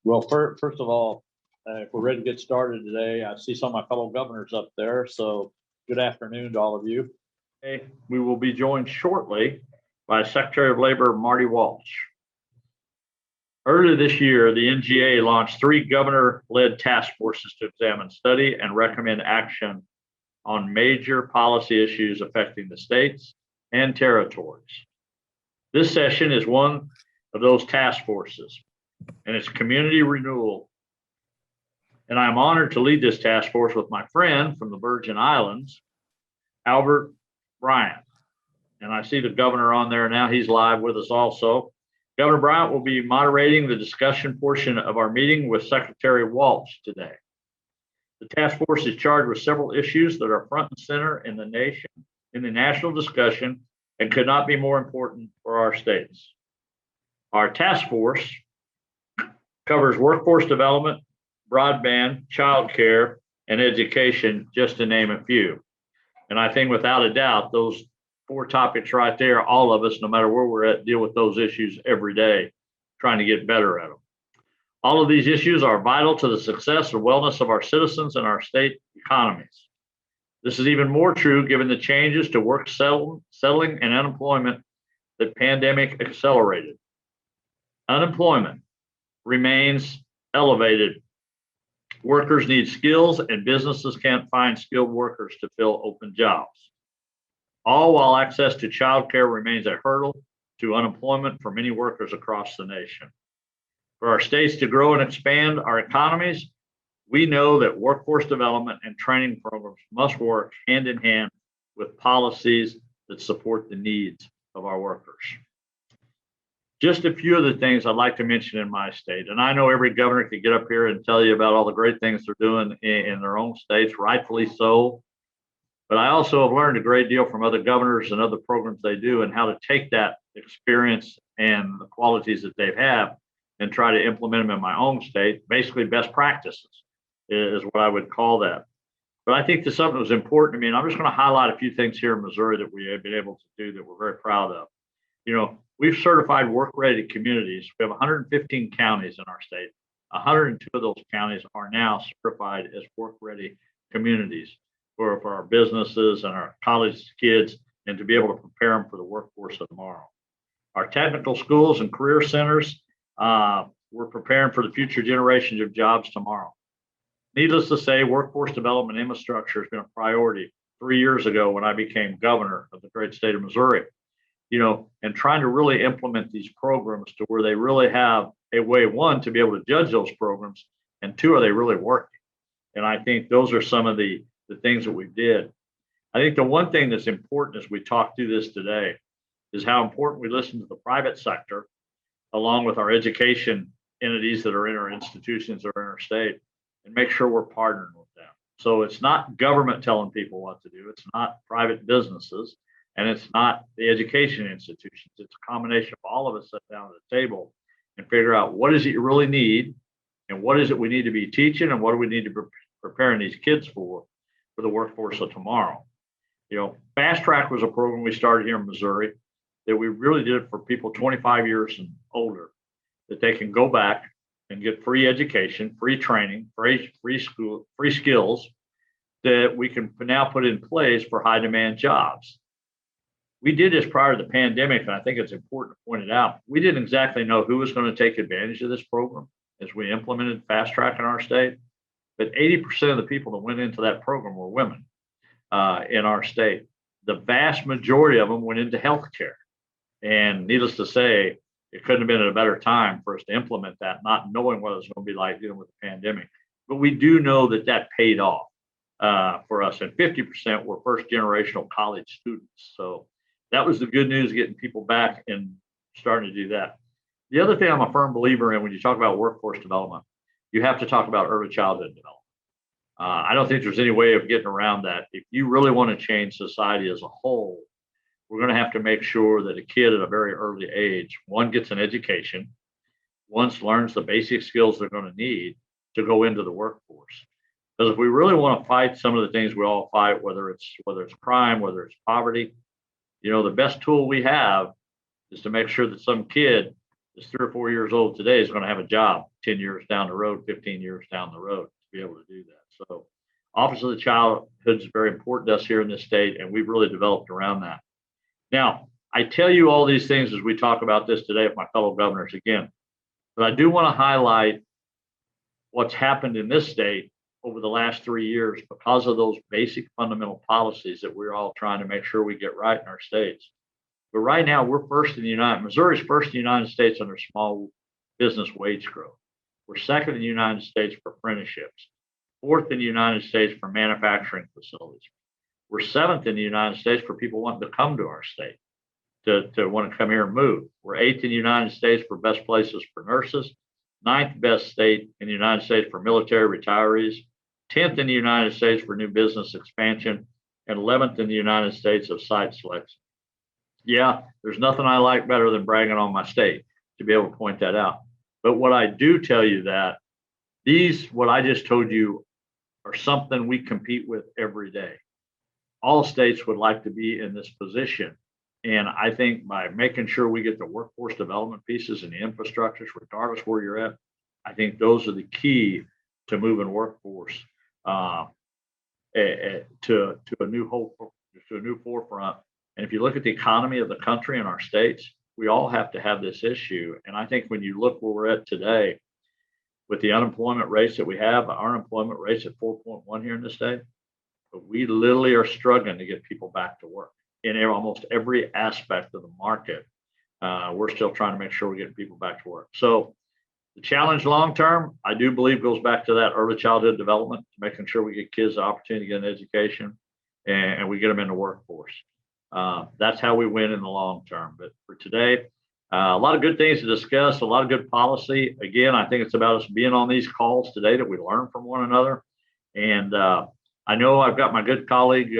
Well, first of all, if we're ready to get started today, I see some of my fellow governors up there. So good afternoon to all of you. Okay, we will be joined shortly by Secretary of Labor Marty Walsh. Earlier this year, the NGA launched 3 governor-led task forces to examine, study, and recommend action on major policy issues affecting the states and territories. This session is one of those task forces, and it's Community Renewal. And I'm honored to lead this task force with my friend from the Virgin Islands, Bryan. And I see the governor on there now. He's live with us also. Governor Bryan will be moderating the discussion portion of our meeting with Secretary Walsh today. The task force is charged with several issues that are front and center in the national discussion and could not be more important for our states. Our task force covers workforce development, broadband, childcare, and education, just to name a few. And I think without a doubt, those 4 topics right there, all of us, no matter where we're at, deal with those issues every day, trying to get better at them. All of these issues are vital to the success and wellness of our citizens and our state economies. This is even more true given the changes to work settling and unemployment that pandemic accelerated. Unemployment remains elevated. Workers need skills and businesses can't find skilled workers to fill open jobs. All while access to childcare remains a hurdle to unemployment for many workers across the nation. For our states to grow and expand our economies, we know that workforce development and training programs must work hand in hand with policies that support the needs of our workers. Just a few of the things I'd like to mention in my state, and I know every governor could get up here and tell you about all the great things they're doing in their own states, rightfully so. But I also have learned a great deal from other governors and other programs they do and how to take that experience and the qualities that they have and try to implement them in my own state. Basically, best practices is what I would call that. But I think there's something that was important to me, and I'm just going to highlight a few things here in Missouri that we have been able to do that we're very proud of. You know, we've certified work-ready communities. We have 115 counties in our state. 102 of those counties are now certified as work-ready communities for our businesses and our college kids, and to be able to prepare them for the workforce of tomorrow. Our technical schools and career centers, we're preparing for the future generations of jobs tomorrow. Needless to say, workforce development infrastructure has been a priority 3 years ago when I became governor of the great state of Missouri. You know, and trying to really implement these programs to where they really have a way, one, to be able to judge those programs, and 2, are they really working? And I think those are some of the things that we did. I think the one thing that's important as we talk through this today is how important we listen to the private sector, along with our education entities that are in our institutions or in our state, and make sure we're partnering with them. So it's not government telling people what to do. It's not private businesses. And it's not the education institutions. It's a combination of all of us sit down at the table and figure out what is it you really need, and what is it we need to be teaching, and what do we need to be preparing these kids for the workforce of tomorrow. You know, Fast Track was a program we started here in Missouri that we really did for people 25 years and older, that they can go back and get free education, free training, free school, free skills that we can now put in place for high demand jobs. We did this prior to the pandemic, and I think it's important to point it out. We didn't exactly know who was going to take advantage of this program as we implemented Fast Track in our state, but 80% of the people that went into that program were women in our state. The vast majority of them went into healthcare, and needless to say, it couldn't have been at a better time for us to implement that, not knowing what it was going to be like dealing with the pandemic. But we do know that that paid off for us, and 50% were first generational college students. So that was the good news, getting people back and starting to do that. The other thing I'm a firm believer in when you talk about workforce development, you have to talk about early childhood development. I don't think there's any way of getting around that. If you really want to change society as a whole, we're going to have to make sure that a kid at a very early age, one, gets an education, once learns the basic skills they're going to need to go into the workforce. Because if we really want to fight some of the things we all fight, whether it's crime, whether it's poverty, you know, the best tool we have is to make sure that some kid that's 3 or 4 years old today is going to have a job 10 years down the road, 15 years down the road to be able to do that. So Office of the Childhood is very important to us here in this state, and we've really developed around that. Now, I tell you all these things as we talk about this today with my fellow governors again, but I do want to highlight what's happened in this state over the last 3 years because of those basic fundamental policies that we're all trying to make sure we get right in our states. But right now, we're Missouri's first in the United States under small business wage growth. We're second in the United States for apprenticeships, fourth in the United States for manufacturing facilities. We're seventh in the United States for people wanting to come to our state, to want to come here and move. We're eighth in the United States for best places for nurses, ninth best state in the United States for military retirees, 10th in the United States for new business expansion, and 11th in the United States of site selection. Yeah, there's nothing I like better than bragging on my state, to be able to point that out. But what I do tell you that what I just told you are something we compete with every day. All states would like to be in this position. And I think by making sure we get the workforce development pieces and the infrastructures, regardless where you're at, I think those are the key to moving workforce to a new forefront. And if you look at the economy of the country and our states, we all have to have this issue. And I think when you look where we're at today, with the unemployment rates that we have, our unemployment rate's at 4.1 here in the state, but we literally are struggling to get people back to work in almost every aspect of the market. We're still trying to make sure we're getting people back to work. So the challenge long term, I do believe, goes back to that early childhood development, making sure we get kids the opportunity to get an education and we get them in the workforce. That's how we win in the long term. But for today, a lot of good things to discuss, a lot of good policy. Again, I think it's about us being on these calls today that we learn from one another. And I know I've got my good colleague,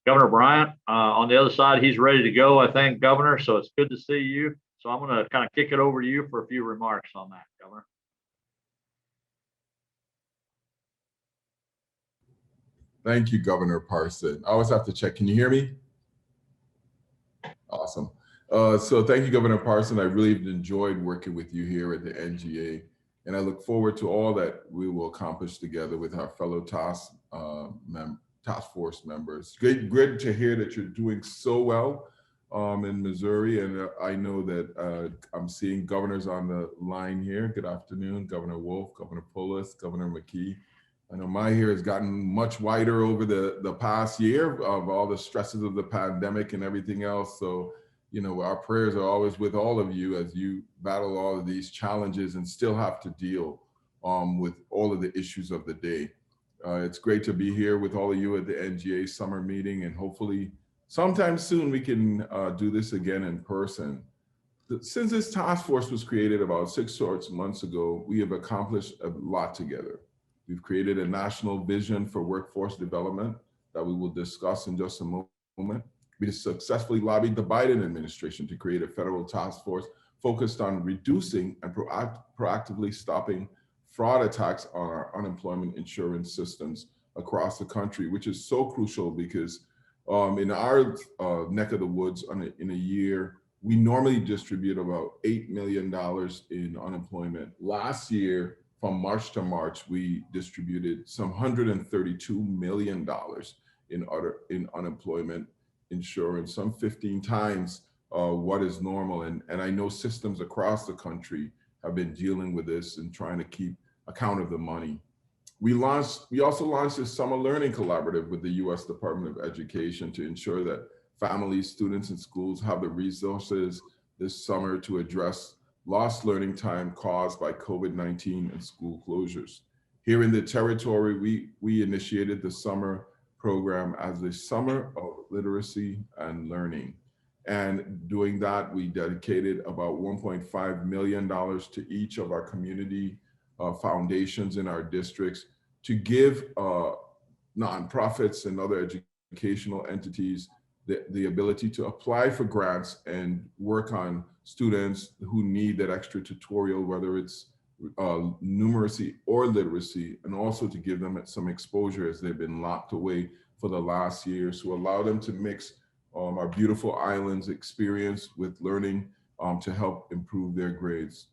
Governor Bryan, on the other side. He's ready to go, I think, Governor. So it's good to see you. So I'm going to kind of kick it over to you for a few remarks on that, Governor. Thank you, Governor Parson. I always have to check. Can you hear me? Awesome. So thank you, Governor Parson. I really enjoyed working with you here at the NGA, and I look forward to all that we will accomplish together with our fellow task force members. Great to hear that you're doing so well in Missouri, and I know that I'm seeing governors on the line here. Good afternoon, Governor Walsh, Governor Polis, Governor McKee. I know my hair has gotten much whiter over the past year of all the stresses of the pandemic and everything else. So, you know, our prayers are always with all of you as you battle all of these challenges and still have to deal with all of the issues of the day. It's great to be here with all of you at the NGA summer meeting, and hopefully sometime soon we can do this again in person. Since this task force was created about 6 months ago, we have accomplished a lot together. We've created a national vision for workforce development that we will discuss in just a moment. We successfully lobbied the Biden administration to create a federal task force focused on reducing and proactively stopping fraud attacks on our unemployment insurance systems across the country, which is so crucial because in our neck of the woods in a year, we normally distribute about $8 million in unemployment. Last year, from March to March, we distributed some $132 million in unemployment insurance, some 15 times what is normal. And I know systems across the country have been dealing with this and trying to keep account of the money. We also launched this summer learning collaborative with the U.S. Department of Education to ensure that families, students, and schools have the resources this summer to address lost learning time caused by COVID-19 and school closures. Here in the territory, we initiated the summer program as the Summer of Literacy and Learning. And doing that, we dedicated about $1.5 million to each of our community foundations in our districts to give nonprofits and other educational entities the ability to apply for grants and work on students who need that extra tutorial, whether it's numeracy or literacy, and also to give them some exposure as they've been locked away for the last year, to allow them to mix our beautiful islands experience with learning to help improve their grades.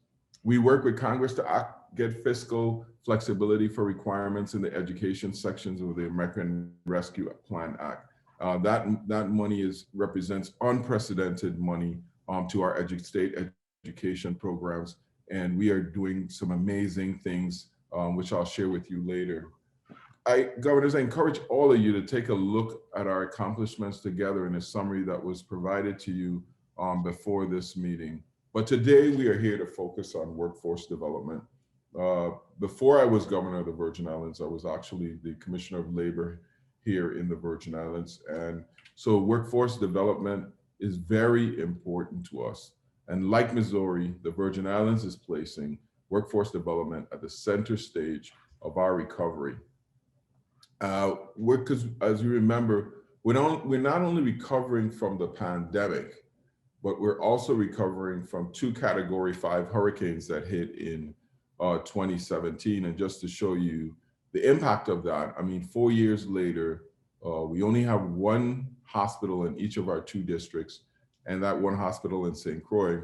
We work with Congress to get fiscal flexibility for requirements in the education sections of the American Rescue Plan Act. That money represents unprecedented money to our state education programs, and we are doing some amazing things, which I'll share with you later. Governors, I encourage all of you to take a look at our accomplishments together in a summary that was provided to you before this meeting. But today we are here to focus on workforce development. Before I was governor of the Virgin Islands, I was actually the Commissioner of Labor here in the Virgin Islands. And so workforce development is very important to us. And like Missouri, the Virgin Islands is placing workforce development at the center stage of our recovery. Because as you remember, we're not only recovering from the pandemic, but we're also recovering from 2 Category 5 hurricanes that hit in 2017. And just to show you the impact of that, I mean, 4 years later, we only have 1 hospital in each of our 2 districts, and that 1 hospital in St. Croix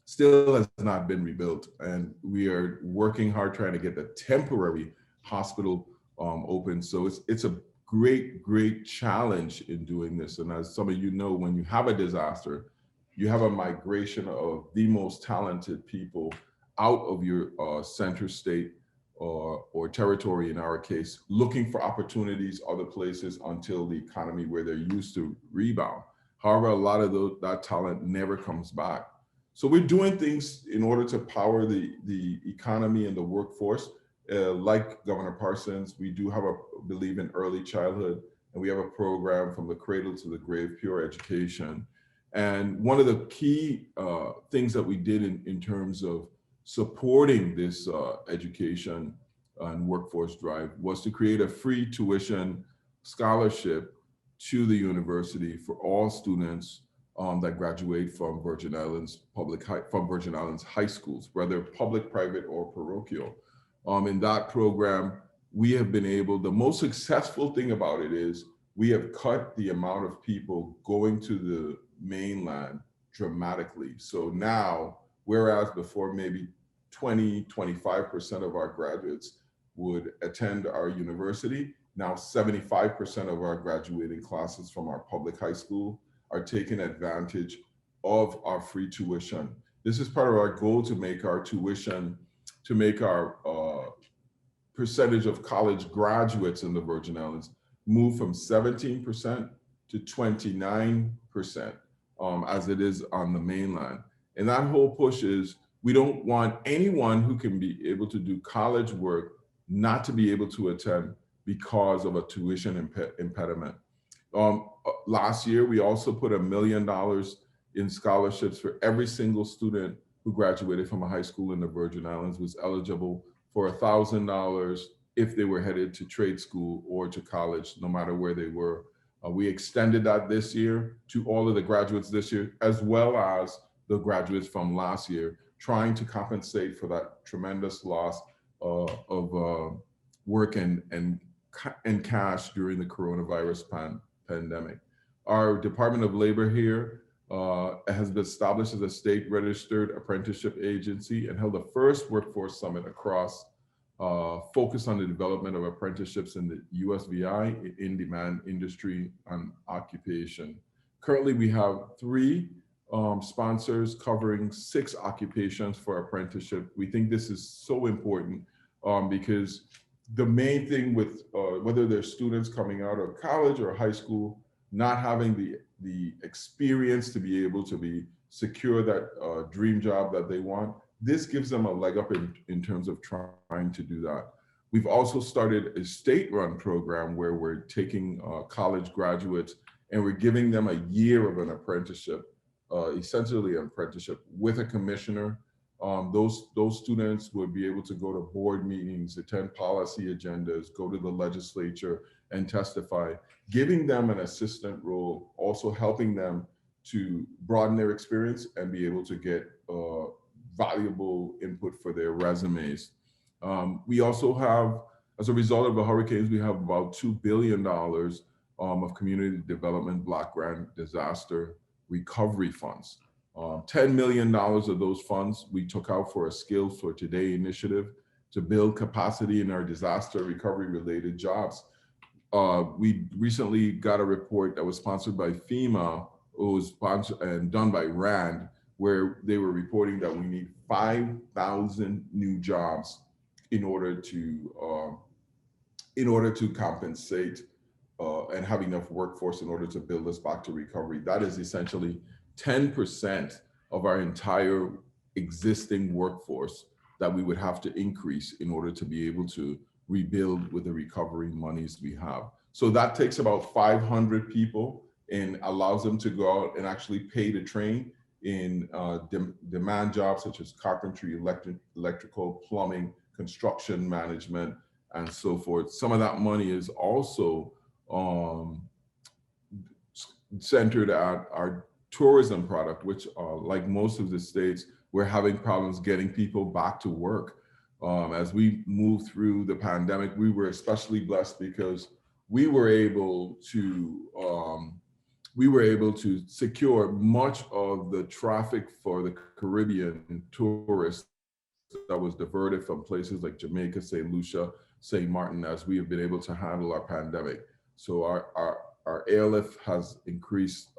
still has not been rebuilt. And we are working hard trying to get the temporary hospital open. So it's a great challenge in doing this. And as some of you know, when you have a disaster, you have a migration of the most talented people out of your center state or territory, in our case, looking for opportunities other places until the economy where they're used to rebound. However, a lot of that talent never comes back. So we're doing things in order to power the economy and the workforce. Like Governor Parsons, we do believe in early childhood, and we have a program from the cradle to the grave, pure education. And one of the key things that we did in terms of supporting this education and workforce drive was to create a free tuition scholarship to the university for all students that graduate from Virgin Islands high schools, whether public, private, or parochial. In that program, we have been able, the most successful thing about it is we have cut the amount of people going to the mainland dramatically. So now, whereas before maybe 20-25% of our graduates would attend our university, now 75% of our graduating classes from our public high school are taking advantage of our free tuition. This is part of our goal to make our tuition, to make our percentage of college graduates in the Virgin Islands move from 17% to 29%, as it is on the mainland. And that whole push is, we don't want anyone who can be able to do college work not to be able to attend because of a tuition impediment. Last year, we also put $1 million in scholarships for every single student who graduated from a high school in the Virgin Islands, was eligible for $1,000 if they were headed to trade school or to college, no matter where they were. We extended that this year to all of the graduates this year, as well as the graduates from last year, trying to compensate for that tremendous loss of work and cash during the coronavirus pandemic. Our Department of Labor here has been established as a state registered apprenticeship agency and held the first workforce summit across, focused on the development of apprenticeships in the USVI, in-demand industry and occupation. Currently, we have 3 sponsors covering 6 occupations for apprenticeship. We think this is so important because the main thing with whether they're students coming out of college or high school, not having the experience to be able to secure that dream job that they want, this gives them a leg up in terms of trying to do that. We've also started a state-run program where we're taking college graduates and we're giving them a year of an apprenticeship, essentially an apprenticeship with a commissioner. Those students would be able to go to board meetings, attend policy agendas, go to the legislature and testify, giving them an assistant role, also helping them to broaden their experience and be able to get valuable input for their resumes. We also have, as a result of the hurricanes, we have about $2 billion of community development block grant disaster recovery funds. $10 million of those funds we took out for a Skills for Today initiative to build capacity in our disaster recovery related jobs. We recently got a report that was sponsored by FEMA, it was sponsored and done by RAND, where they were reporting that we need 5,000 new jobs in order to compensate and have enough workforce in order to build us back to recovery. That is essentially 10% of our entire existing workforce that we would have to increase in order to be able to rebuild with the recovery monies we have. So that takes about 500 people and allows them to go out and actually pay to train in demand jobs such as carpentry, electrical, plumbing, construction management, and so forth. Some of that money is also centered at our tourism product, which like most of the states, we're having problems getting people back to work. As we move through the pandemic, we were especially blessed because we were able to secure much of the traffic for the Caribbean tourists that was diverted from places like Jamaica, St. Lucia, St. Martin, as we have been able to handle our pandemic. So our airlift has increased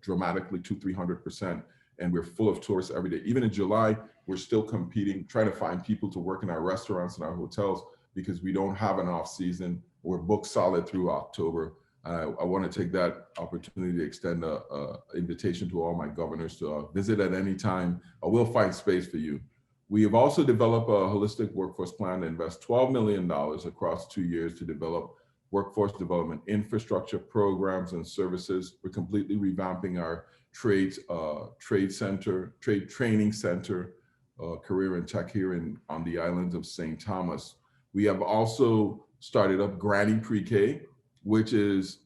dramatically 200-300%, and we're full of tourists every day. Even in July, we're still competing, trying to find people to work in our restaurants and our hotels because we don't have an off season. We're booked solid through October. I want to take that opportunity to extend an invitation to all my governors to visit at any time. We'll find space for you. We have also developed a holistic workforce plan to invest $12 million across 2 years to develop workforce development infrastructure programs and services. We're completely revamping our trade training center, career and tech here on the islands of St. Thomas. We have also started up Granny Pre-K, which is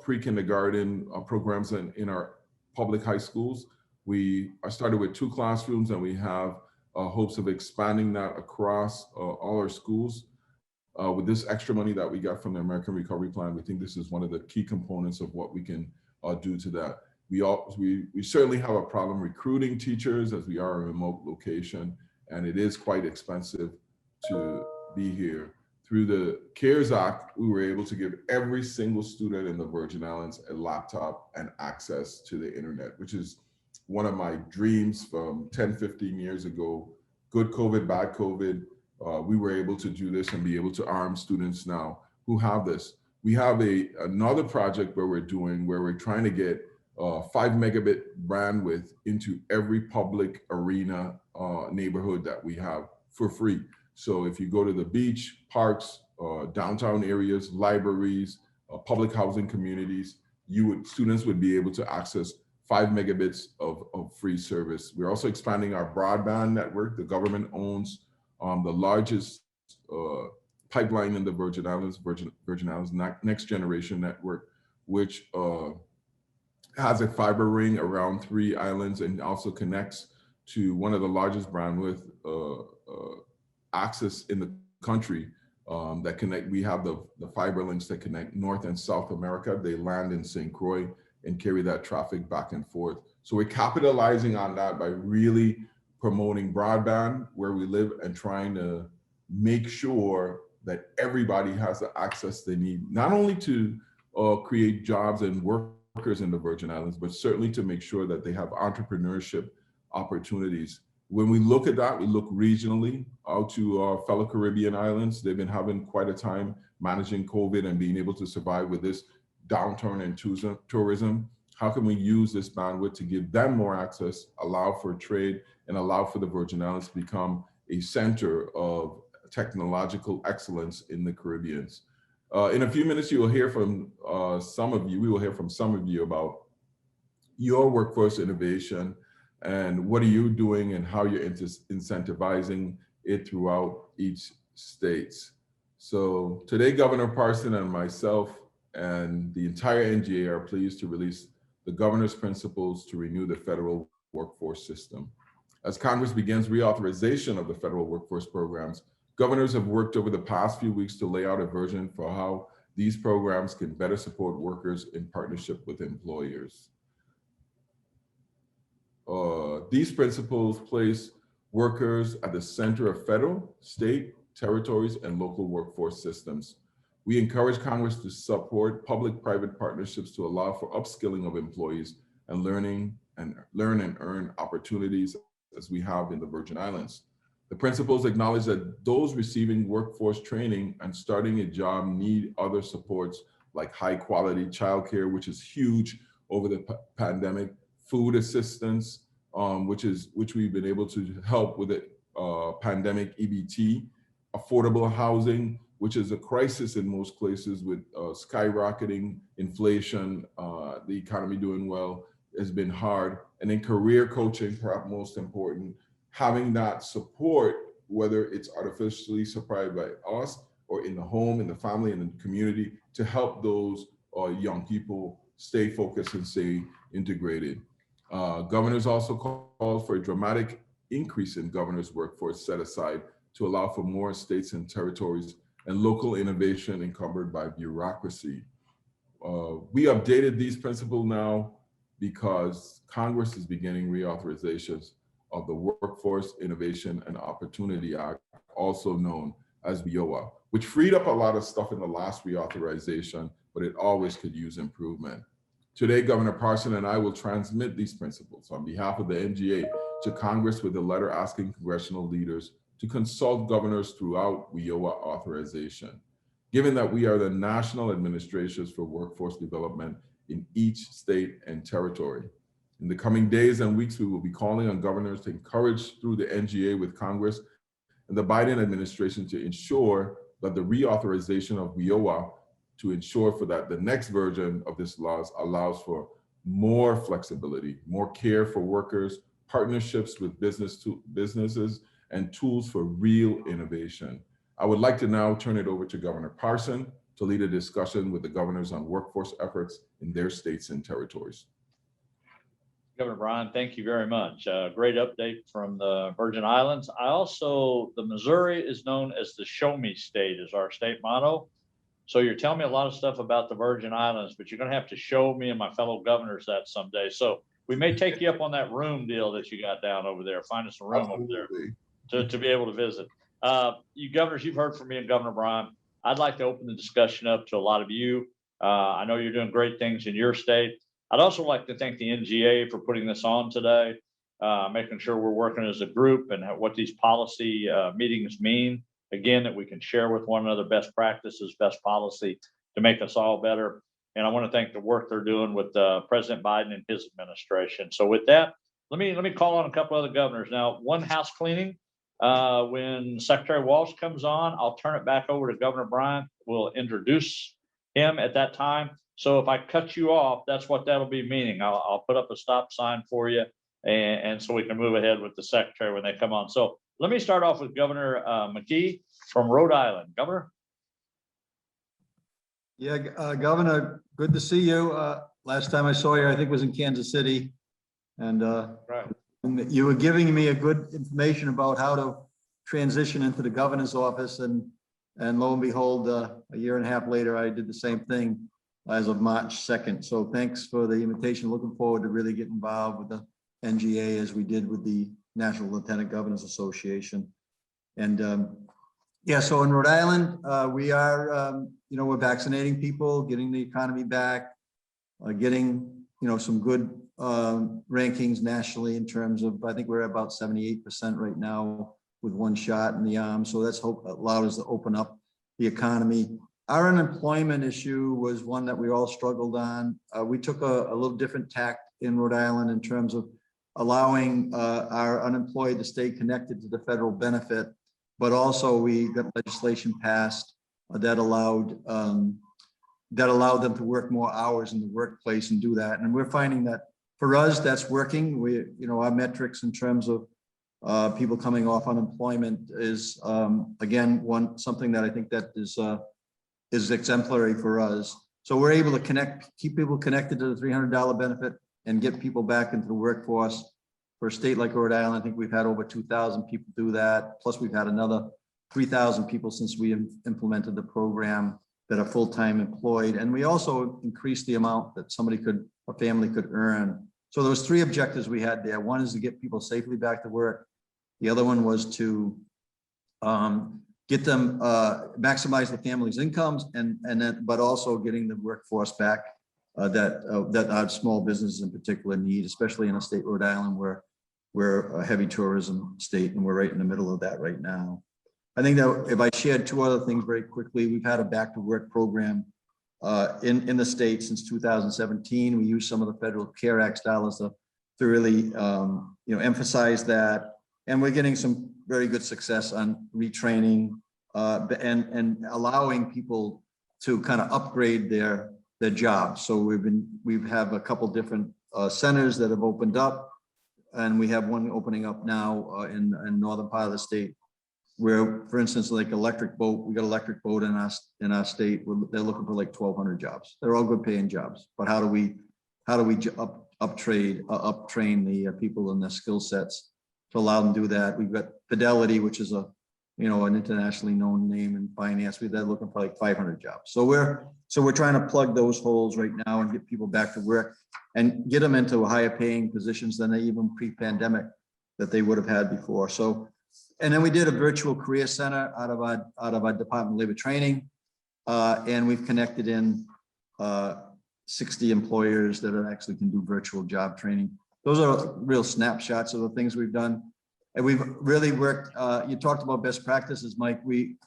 pre-kindergarten programs in our public high schools. We started with 2 classrooms, and we have hopes of expanding that across all our schools. With this extra money that we got from the American Recovery Plan, we think this is one of the key components of what we can do to that. We certainly have a problem recruiting teachers as we are a remote location, and it is quite expensive to be here. Through the CARES Act, we were able to give every single student in the Virgin Islands a laptop and access to the internet, which is one of my dreams from 10, 15 years ago. Good COVID, bad COVID, we were able to do this and be able to arm students now who have this. We have another project where we're trying to get 5 megabit bandwidth into every public arena neighborhood that we have for free. So if you go to the beach, parks, downtown areas, libraries, public housing communities, students would be able to access 5 megabits of free service. We're also expanding our broadband network. The government owns the largest pipeline in the Virgin Islands, Virgin Islands Next Generation Network, which has a fiber ring around 3 islands and also connects to one of the largest bandwidth access in the country that connect. We have the fiber links that connect North and South America. They land in St. Croix and carry that traffic back and forth. So we're capitalizing on that by really promoting broadband where we live and trying to make sure that everybody has the access they need, not only to create jobs and workers in the Virgin Islands, but certainly to make sure that they have entrepreneurship opportunities. When we look at that, we look regionally out to our fellow Caribbean islands. They've been having quite a time managing COVID and being able to survive with this downturn in tourism. How can we use this bandwidth to give them more access, allow for trade, and allow for the Virgin Islands to become a center of technological excellence in the Caribbean? In a few minutes, you will hear from some of you. We will hear from some of you about your workforce innovation and what are you doing and how you're incentivizing it throughout each state. So today, Governor Parson and myself and the entire NGA are pleased to release the governor's principles to renew the federal workforce system. As Congress begins reauthorization of the federal workforce programs, governors have worked over the past few weeks to lay out a vision for how these programs can better support workers in partnership with employers. These principles place workers at the center of federal, state, territories, and local workforce systems. We encourage Congress to support public-private partnerships to allow for upskilling of employees and learn and earn opportunities as we have in the Virgin Islands. The principles acknowledge that those receiving workforce training and starting a job need other supports like high-quality childcare, which is huge over the pandemic, food assistance, which we've been able to help with the pandemic EBT, affordable housing, which is a crisis in most places with skyrocketing inflation, the economy doing well has been hard. And then career coaching, perhaps most important, having that support, whether it's artificially supplied by us or in the home, in the family, in the community, to help those young people stay focused and stay integrated. Governors also called for a dramatic increase in governors' workforce set aside to allow for more states and territories and local innovation encumbered by bureaucracy. We updated these principles now because Congress is beginning reauthorizations of the Workforce Innovation and Opportunity Act, also known as WIOA, which freed up a lot of stuff in the last reauthorization, but it always could use improvement. Today, Governor Parson and I will transmit these principles on behalf of the NGA to Congress with a letter asking congressional leaders to consult governors throughout WIOA authorization. Given that we are the national administrators for workforce development in each state and territory. In the coming days and weeks, we will be calling on governors to encourage through the NGA with Congress and the Biden administration to ensure that the reauthorization of WIOA to ensure for that the next version of this laws allows for more flexibility, more care for workers, partnerships with businesses, and tools for real innovation. I would like to now turn it over to Governor Parson to lead a discussion with the governors on workforce efforts in their states and territories. Governor Bryan, thank you very much. Great update from the Virgin Islands. The Missouri is known as the Show Me State, is our state motto. So you're telling me a lot of stuff about the Virgin Islands, but you're going to have to show me and my fellow governors that someday. So we may take you up on that room deal that you got down over there. Find us a room over there to be able to visit. You governors, you've heard from me and Governor Bryan. I'd like to open the discussion up to a lot of you. I know you're doing great things in your state. I'd also like to thank the NGA for putting this on today, making sure we're working as a group and what these policy meetings mean. Again, that we can share with one another best practices, best policy to make us all better. And I want to thank the work they're doing with President Biden and his administration. So with that, let me call on a couple other governors. Now, one house cleaning, when Secretary Walsh comes on, I'll turn it back over to Governor Bryan. We'll introduce him at that time. So if I cut you off, that's what that'll be meaning. I'll put up a stop sign for you, and so we can move ahead with the secretary when they come on. So let me start off with Governor McKee from Rhode Island. Governor. Yeah, Governor, good to see you. Last time I saw you, I think was in Kansas City. And Right. You were giving me a good information about how to transition into the governor's office. And lo and behold, a year and a half later, I did the same thing as of March 2nd. So thanks for the invitation. Looking forward to really get involved with the NGA as we did with the National Lieutenant Governors Association. And yeah, so in Rhode Island, we are, we're vaccinating people, getting the economy back, getting, some good rankings nationally in terms of, I think we're at about 78% right now with one shot in the arm. So that's allowed us to open up the economy. Our unemployment issue was one that we all struggled on. We took a little different tack in Rhode Island in terms of allowing our unemployed to stay connected to the federal benefit, but also we got legislation passed that allowed them to work more hours in the workplace and do that. And we're finding that for us, that's working. We, our metrics in terms of people coming off unemployment is again something that I think that is exemplary for us. So we're able to keep people connected to the $300 benefit and get people back into the workforce. For a state like Rhode Island, I think we've had over 2,000 people do that. Plus we've had another 3,000 people since we implemented the program that are full-time employed. And we also increased the amount that a family could earn So there was 3 objectives we had there. One is to get people safely back to work. The other one was to get them maximize the family's incomes, and then but also getting the workforce back that our small businesses in particular need, especially in a state, Rhode Island, where we're a heavy tourism state, and we're right in the middle of that right now. I think that if I shared 2 other things very quickly, we've had a back to work program in the state since 2017. We use some of the federal CARE Act dollars to really emphasize that, and we're getting some very good success on retraining and allowing people to kind of upgrade their jobs. So we have a couple different centers that have opened up, and we have one opening up now in northern part of the state, where, for instance, like electric boat, we got electric boat in our state. They're looking for like 1,200 jobs. They're all good paying jobs, but how do we uptrain the people and their skill sets to allow them to do that? We've got Fidelity, which is an internationally known name in finance. They're looking for like 500 jobs. So we're trying to plug those holes right now and get people back to work and get them into higher paying positions than they even pre-pandemic that they would have had before. So, and then we did a virtual career center out of our Department of Labor Training, and we've connected in 60 employers that actually can do virtual job training. Those are real snapshots of the things we've done. And we've really worked, you talked about best practices, Mike. We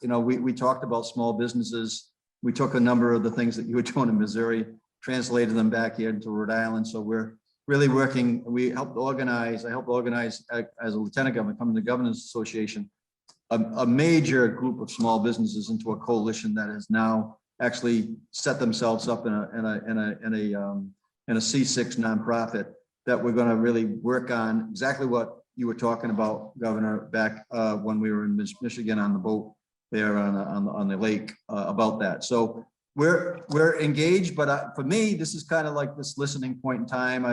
talked about small businesses. We took a number of the things that you were doing in Missouri, translated them back here into Rhode Island. So we're really working. I helped organize as a lieutenant governor, coming to the Governors Association, a major group of small businesses into a coalition that has now actually set themselves up in a C6 nonprofit that we're going to really work on exactly what you were talking about, Governor, back when we were in Michigan on the boat there on the lake about that. So we're engaged, but for me, this is kind of like this listening point in time.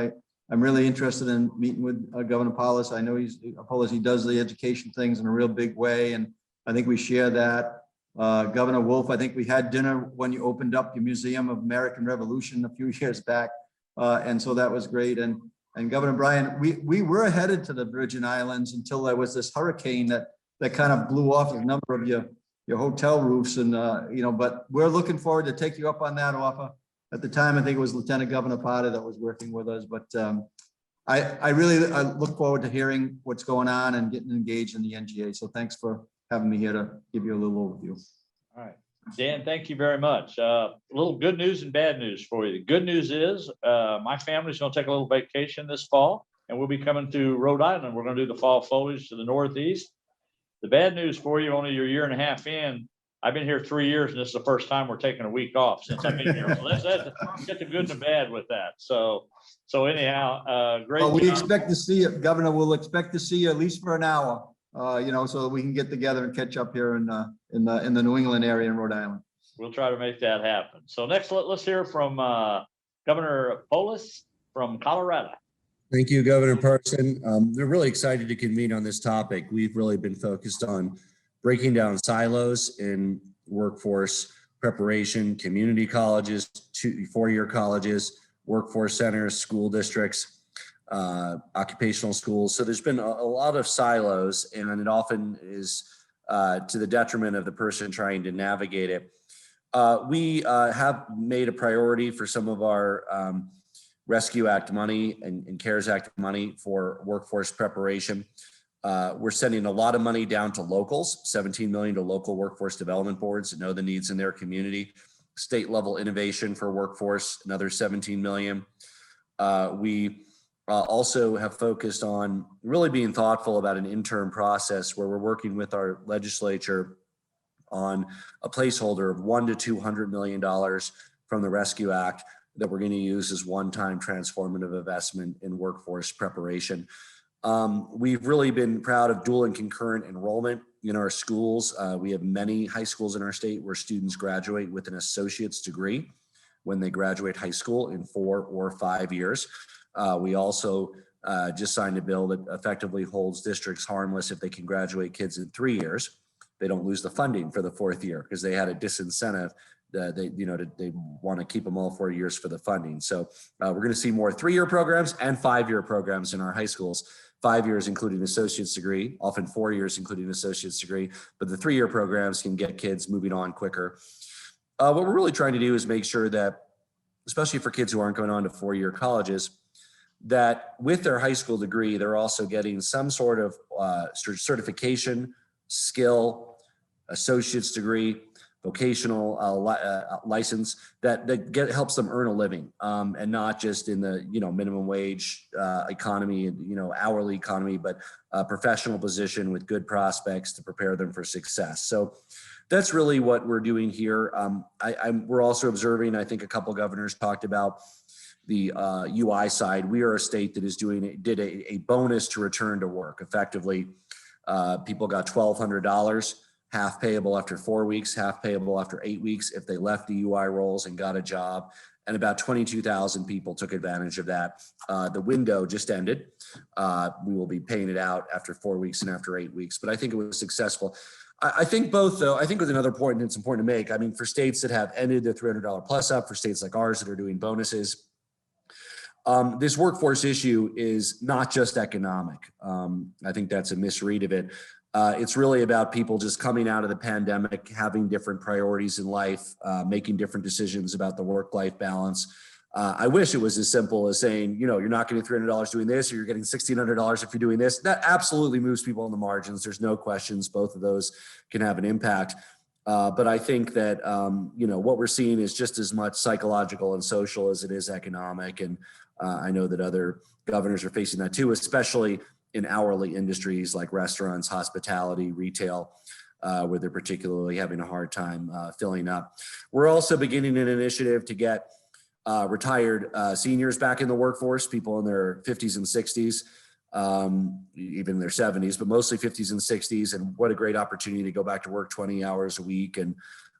I'm really interested in meeting with Governor Polis. I know he does the education things in a real big way, and I think we share that. Governor Wolf, I think we had dinner when you opened up your Museum of American Revolution a few years back, and so that was great. And Governor Bryan, we were headed to the Virgin Islands until there was this hurricane that kind of blew off a number of your hotel roofs, and but we're looking forward to take you up on that offer. At the time, I think it was Lieutenant Governor Potter that was working with us, but I look forward to hearing what's going on and getting engaged in the NGA. So thanks for having me here to give you a little overview. All right, Dan, thank you very much. A little good news and bad news for you. The good news is my family's going to take a little vacation this fall, and we'll be coming to Rhode Island. We're going to do the fall foliage to the northeast. The bad news for you, only you're a year and a half in. I've been here 3 years, and this is the first time we're taking a week off since I've been here. So that's get the good and the bad with that. So anyhow, great. Well, we expect to see you, Governor. We'll expect to see you at least for an hour. So that we can get together and catch up here in the New England area in Rhode Island. We'll try to make that happen. So next, let's hear from Governor Polis from Colorado. Thank you, Governor Parson. We're really excited to convene on this topic. We've really been focused on breaking down silos in workforce preparation, community colleges, 4-year colleges, workforce centers, school districts, occupational schools. So there's been a lot of silos, and it often is to the detriment of the person trying to navigate it. We have made a priority for some of our Rescue Act money and CARES Act money for workforce preparation. We're sending a lot of money down to locals, $17 million to local workforce development boards that know the needs in their community. State level innovation for workforce, another $17 million. We also have focused on really being thoughtful about an interim process where we're working with our legislature on a placeholder of $100 to $200 million from the Rescue Act that we're going to use as one-time transformative investment in workforce preparation. We've really been proud of dual and concurrent enrollment in our schools. We have many high schools in our state where students graduate with an associate's degree when they graduate high school in 4 or 5 years. We also just signed a bill that effectively holds districts harmless if they can graduate kids in 3 years. They don't lose the funding for the 4th year because they had a disincentive they want to keep them all 4 years for the funding. So we're going to see more 3-year programs and 5-year programs in our high schools. 5 years including associate's degree, often 4 years including associate's degree, but the 3-year programs can get kids moving on quicker. What we're really trying to do is make sure that, especially for kids who aren't going on to 4-year colleges, that with their high school degree, they're also getting some sort of certification, skill, associate's degree, vocational license that helps them earn a living, and not just in the minimum wage economy, hourly economy, but a professional position with good prospects to prepare them for success. So that's really what we're doing here. We're also observing, I think a couple governors talked about the UI side. We are a state that did a bonus to return to work. Effectively, people got $1,200, half payable after 4 weeks, half payable after 8 weeks if they left the UI roles and got a job. And about 22,000 people took advantage of that. The window just ended. We will be paying it out after 4 weeks and after 8 weeks, but I think it was successful. I think both, though, I think with another point, and it's important to make, I mean, for states that have ended the $300 plus up, for states like ours that are doing bonuses, this workforce issue is not just economic. I think that's a misread of it. It's really about people just coming out of the pandemic, having different priorities in life, making different decisions about the work-life balance. I wish it was as simple as saying, you're not getting $300 doing this, or you're getting $1,600 if you're doing this. That absolutely moves people on the margins. There's no questions. Both of those can have an impact. But I think that, what we're seeing is just as much psychological and social as it is economic. And I know that other governors are facing that too, especially in hourly industries like restaurants, hospitality, retail, where they're particularly having a hard time filling up. We're also beginning an initiative to get retired seniors back in the workforce, people in their 50s and 60s, even in their 70s, but mostly 50s and 60s. And what a great opportunity to go back to work 20 hours a week and,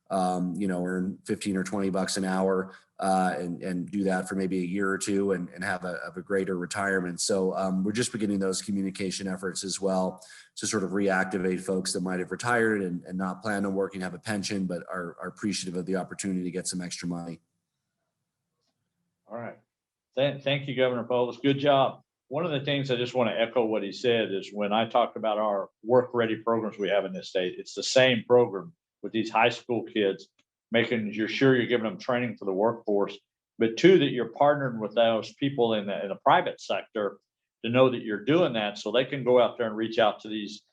earn 15 or 20 bucks an hour and do that for maybe a year or two and have a greater retirement. So we're just beginning those communication efforts as well to sort of reactivate folks that might have retired and not plan on working, have a pension, but are appreciative of the opportunity to get some extra money. All right. Thank you, Governor Polis. Good job. One of the things I just want to echo what he said is when I talk about our work-ready programs we have in this state, it's the same program with these high school kids, making sure you're giving them training for the workforce, but two, that you're partnering with those people in the private sector to know that you're doing that so they can go out there and reach out to these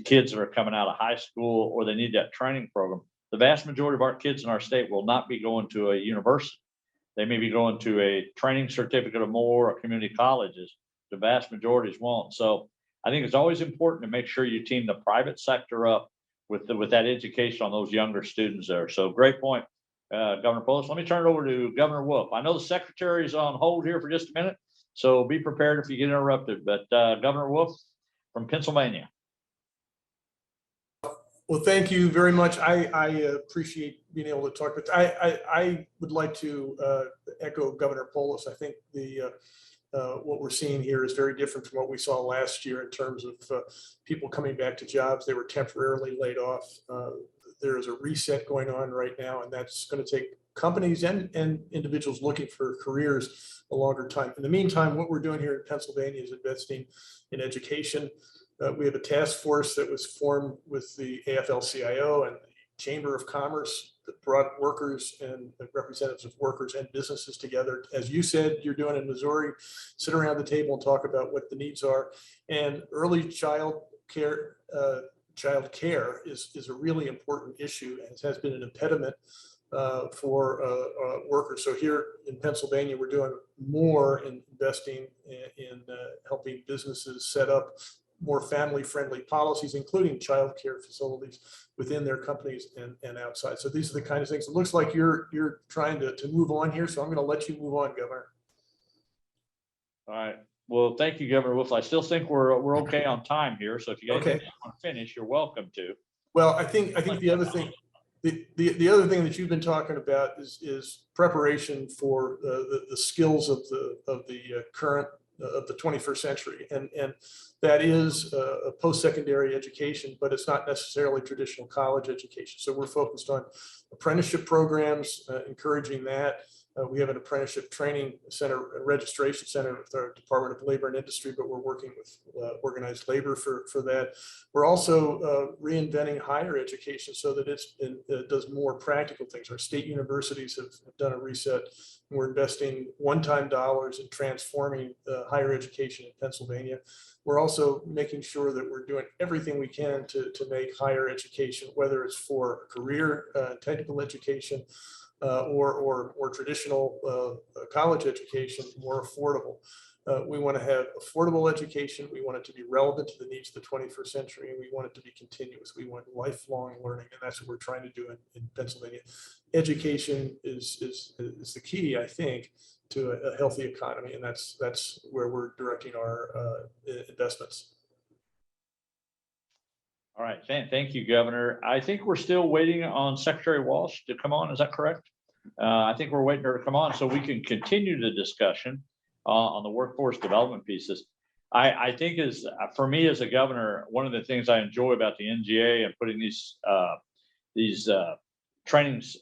kids that are coming out of high school or they need that training program. The vast majority of our kids in our state will not be going to a university. They may be going to a training certificate or more or community colleges. The vast majorities won't. So I think it's always important to make sure you team the private sector up with that education on those younger students there. So great point, Governor Polis. Let me turn it over to Governor Wolf. I know the secretary is on hold here for just a minute, so be prepared if you get interrupted. But Governor Wolf from Pennsylvania. Well, thank you very much. I appreciate being able to talk, but I would like to echo Governor Polis. I think what we're seeing here is very different from what we saw last year in terms of people coming back to jobs they were temporarily laid off. There is a reset going on right now, and that's going to take companies and individuals looking for careers a longer time. In the meantime, what we're doing here in Pennsylvania is investing in education. We have a task force that was formed with the AFL-CIO and the Chamber of Commerce that brought workers and representatives of workers and businesses together. As you said, you're doing in Missouri, sit around the table and talk about what the needs are. And early child care is a really important issue and has been an impediment for workers. So here in Pennsylvania, we're doing more in investing in helping businesses set up more family-friendly policies, including child care facilities within their companies and outside. So these are the kind of things. It looks like you're trying to move on here, so I'm going to let you move on, Governor. All right. Well, thank you, Governor Wolf. I still think we're okay on time here. So if you guys want to finish, you're welcome to. Well, I think the other thing, the other thing that you've been talking about is preparation for the skills of the current of the 21st century. And that is a post-secondary education, but it's not necessarily traditional college education. So we're focused on apprenticeship programs, encouraging that. We have an apprenticeship training center, a registration center with our Department of Labor and Industry, but we're working with organized labor for that. We're also reinventing higher education so that it does more practical things. Our state universities have done a reset. We're investing one-time dollars in transforming higher education in Pennsylvania. We're also making sure that we're doing everything we can to make higher education, whether it's for career technical education, or traditional college education, more affordable. We want to have affordable education. We want it to be relevant to the needs of the 21st century, and we want it to be continuous. We want lifelong learning, and that's what we're trying to do in Pennsylvania. Education is the key, I think, to a healthy economy, and that's where we're directing our investments. All right, thank you, Governor. I think we're still waiting on Secretary Walsh to come on. Is that correct? I think we're waiting for her to come on so we can continue the discussion on the workforce development pieces. I think for me as a governor, one of the things I enjoy about the NGA and putting these trainings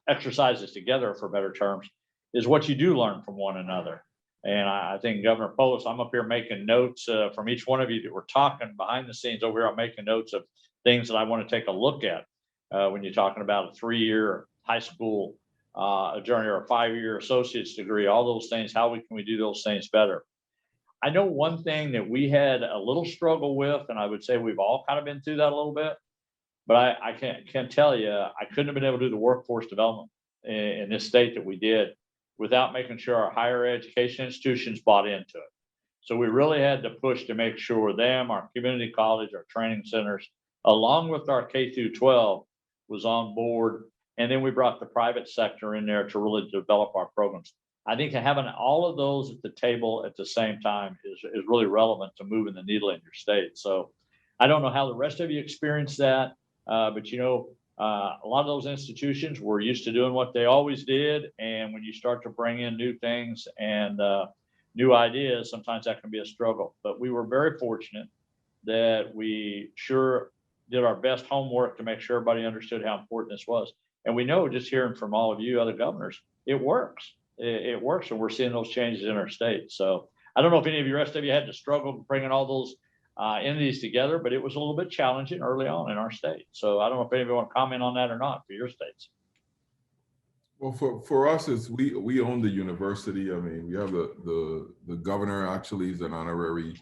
exercises together, for better terms, is what you do learn from one another. And I think Governor Polis, I'm up here making notes from each one of you that we're talking behind the scenes over here. I'm making notes of things that I want to take a look at when you're talking about a 3-year high school journey or a 5-year associate's degree, all those things. How can we do those things better? I know one thing that we had a little struggle with, and I would say we've all kind of been through that a little bit, but I can't tell you, I couldn't have been able to do the workforce development in this state that we did without making sure our higher education institutions bought into it. So we really had to push to make sure our community college, our training centers, along with our K through 12 was on board. And then we brought the private sector in there to really develop our programs. I think having all of those at the table at the same time is really relevant to moving the needle in your state. So I don't know how the rest of you experience that, but a lot of those institutions were used to doing what they always did. And when you start to bring in new things and new ideas, sometimes that can be a struggle. But we were very fortunate that we sure did our best homework to make sure everybody understood how important this was. And we know, just hearing from all of you other governors, it works. It works, and we're seeing those changes in our state. So I don't know if any of the rest of you had to struggle bringing all those entities together, but it was a little bit challenging early on in our state. So I don't know if anybody want to comment on that or not for your states. Well, for us, we own the university. I mean, we have the governor actually is an honorary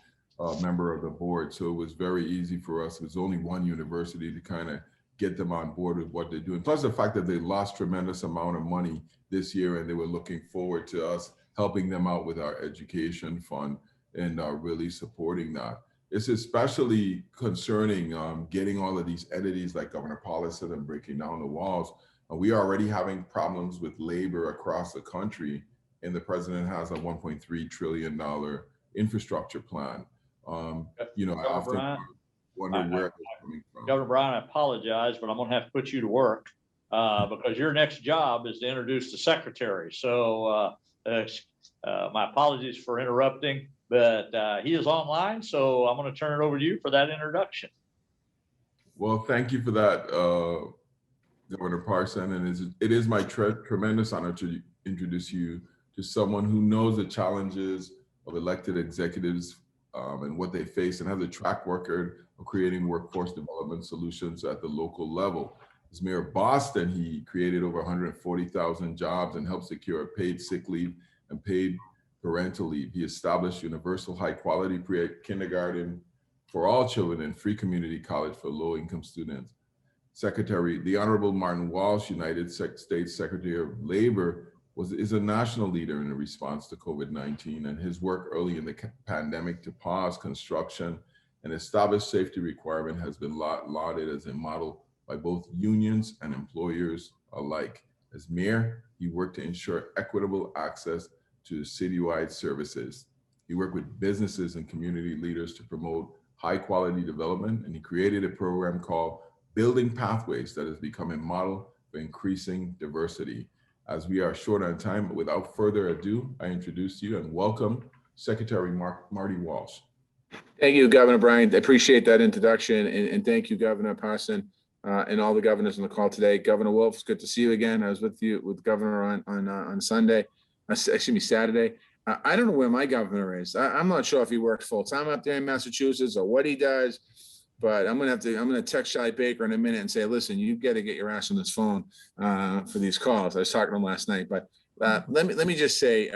member of the board, so it was very easy for us. It was only one university to kind of get them on board with what they're doing. Plus the fact that they lost tremendous amount of money this year, and they were looking forward to us helping them out with our education fund and really supporting that. It's especially concerning getting all of these entities like Governor Polis said and breaking down the walls. We are already having problems with labor across the country, and the president has a $1.3 trillion infrastructure plan. I often wonder where it's coming from. Governor Bryan, I apologize, but I'm going to have to put you to work because your next job is to introduce the secretary. So my apologies for interrupting, but he is online, so I'm going to turn it over to you for that introduction. Well, thank you for that, Governor Parson, and it is my tremendous honor to introduce you to someone who knows the challenges of elected executives and what they face, and has a track record of creating workforce development solutions at the local level. As mayor of Boston, he created over 140,000 jobs and helped secure paid sick leave and paid parental leave. He established universal high-quality kindergarten for all children and free community college for low-income students. The Honorable Martin Walsh, United States Secretary of Labor, is a national leader in the response to COVID-19, and his work early in the pandemic to pause construction and establish safety requirement has been lauded as a model by both unions and employers alike. As mayor, he worked to ensure equitable access to citywide services. He worked with businesses and community leaders to promote high quality development, and he created a program called Building Pathways that has become a model for increasing diversity. As we are short on time, but without further ado, I introduce you and welcome Secretary Marty Walsh. Thank you, Governor Bryan. I appreciate that introduction, and thank you, Governor Parson, and all the governors on the call today. Governor Wolf, it's good to see you again. I was with Governor on Sunday, excuse me, Saturday. I don't know where my governor is. I'm not sure if he works full time up there in Massachusetts or what he does, but I'm gonna text Charlie Baker in a minute and say, listen, you got to get your ass on this phone for these calls. I was talking to him last night, but let me just say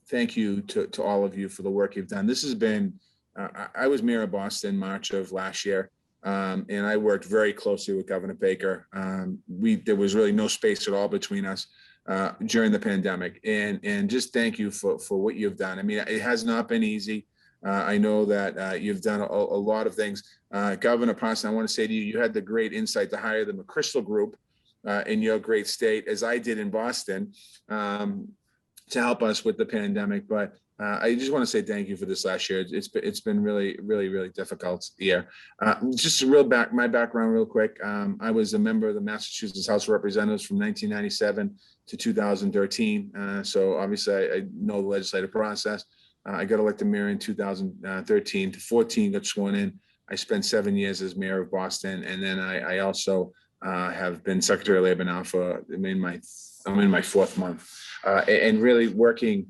thank you to all of you for the work you've done. This has been. I was mayor of Boston March of last year, and I worked very closely with Governor Baker. There was really no space at all between us during the pandemic, and just thank you for what you've done. I mean, it has not been easy. I know that you've done a lot of things. Governor Parson, I want to say to you, you had the great insight to hire the McChrystal Group in your great state, as I did in Boston, to help us with the pandemic. But I just want to say thank you for this last year. It's been really, really, really difficult year. Just my background real quick. I was a member of the Massachusetts House of Representatives from 1997 to 2013. So obviously I know the legislative process. I got elected mayor in 2013 to 14, got sworn in. I spent 7 years as mayor of Boston. And then I also have been Secretary of Labor now I'm in my fourth month, and really working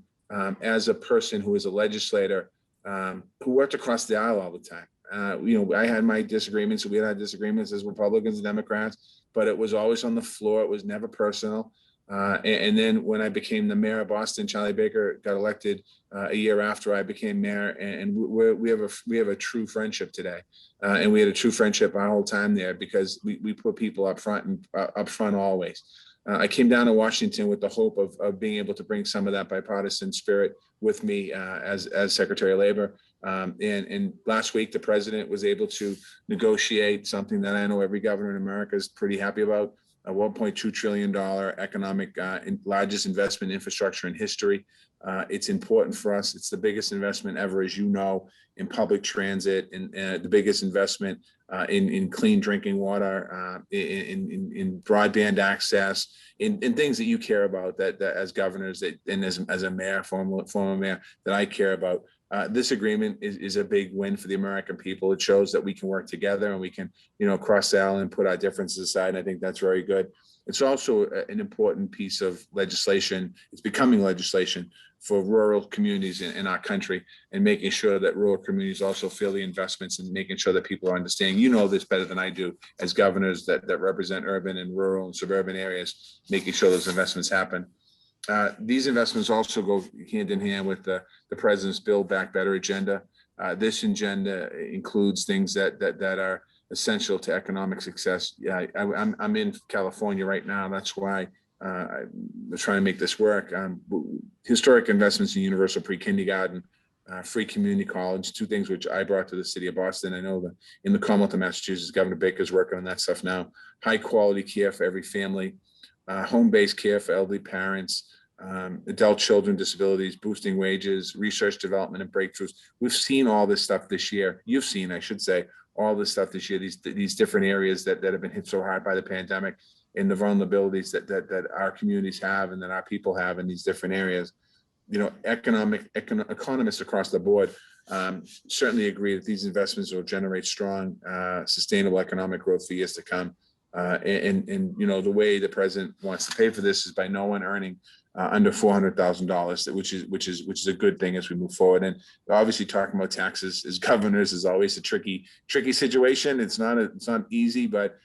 as a person who is a legislator who worked across the aisle all the time. I had my disagreements. We had disagreements as Republicans and Democrats, but it was always on the floor. It was never personal. And then when I became the mayor of Boston, Charlie Baker got elected a year after I became mayor, and we have a true friendship today. And we had a true friendship our whole time there because we put people up front and up front always. I came down to Washington with the hope of being able to bring some of that bipartisan spirit with me as Secretary of Labor. And last week, the president was able to negotiate something that I know every governor in America is pretty happy about, a $1.2 trillion economic largest investment infrastructure in history. It's important for us. It's the biggest investment ever, as you know, in public transit, and the biggest investment in clean drinking water, in broadband access, in things that you care about that as governors and as a mayor, former mayor, that I care about. This agreement is a big win for the American people. It shows that we can work together and we can, cross the aisle and put our differences aside. And I think that's very good. It's also an important piece of legislation. It's becoming legislation for rural communities in our country, and making sure that rural communities also feel the investments, and making sure that people are understanding. You know this better than I do as governors that represent urban and rural and suburban areas, making sure those investments happen. These investments also go hand in hand with the president's Build Back Better agenda. This agenda includes things that are essential to economic success. I'm in California right now. That's why I'm trying to make this work. Historic investments in universal pre-kindergarten, free community college, two things which I brought to the city of Boston. I know that in the Commonwealth of Massachusetts, Governor Baker's working on that stuff now. High quality care for every family, home-based care for elderly parents, adult children, disabilities, boosting wages, research, development, and breakthroughs. We've seen all this stuff this year. You've seen, I should say, all this stuff this year, these different areas that have been hit so hard by the pandemic, and the vulnerabilities that our communities have and that our people have in these different areas. Economists across the board certainly agree that these investments will generate strong, sustainable economic growth for years to come. And the way the president wants to pay for this is by no one earning under $400,000, which is a good thing as we move forward. And obviously, talking about taxes as governors is always a tricky situation. It's not easy, but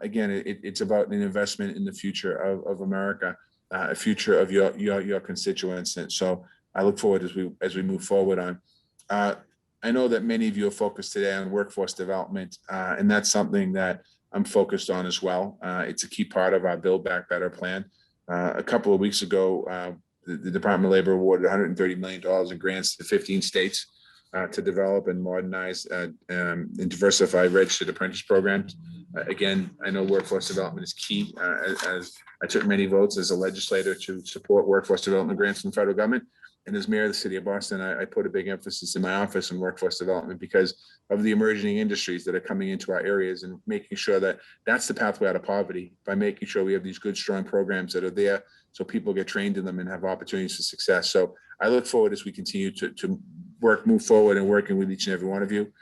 again, it's about an investment in the future of America, a future of your constituents. And so I look forward as we move forward on. I know that many of you are focused today on workforce development, and that's something that I'm focused on as well. It's a key part of our Build Back Better plan. A couple of weeks ago, the Department of Labor awarded $130 million in grants to 15 states to develop and modernize and diversify registered apprentice programs. Again, I know workforce development is key, as I took many votes as a legislator to support workforce development grants from the federal government. And as mayor of the city of Boston, I put a big emphasis in my office on workforce development because of the emerging industries that are coming into our areas, and making sure that that's the pathway out of poverty, by making sure we have these good, strong programs that are there so people get trained in them and have opportunities for success. So I look forward as we continue to move forward and working with each and every one of you.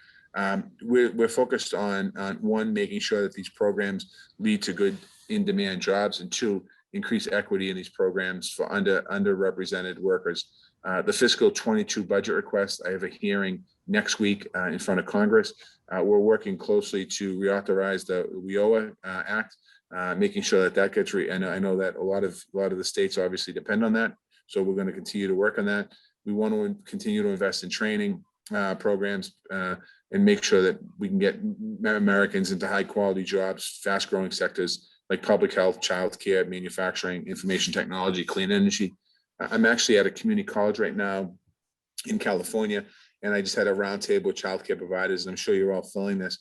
We're focused on one, making sure that these programs lead to good in-demand jobs, and two, increase equity in these programs for underrepresented workers. The fiscal 22 budget request, I have a hearing next week in front of Congress. We're working closely to reauthorize the WIOA Act, making sure that gets and I know that a lot of the states obviously depend on that. So we're going to continue to work on that. We want to continue to invest in training programs and make sure that we can get Americans into high quality jobs, fast growing sectors like public health, childcare, manufacturing, information technology, clean energy. I'm actually at a community college right now in California, and I just had a roundtable with childcare providers, and I'm sure you're all feeling this.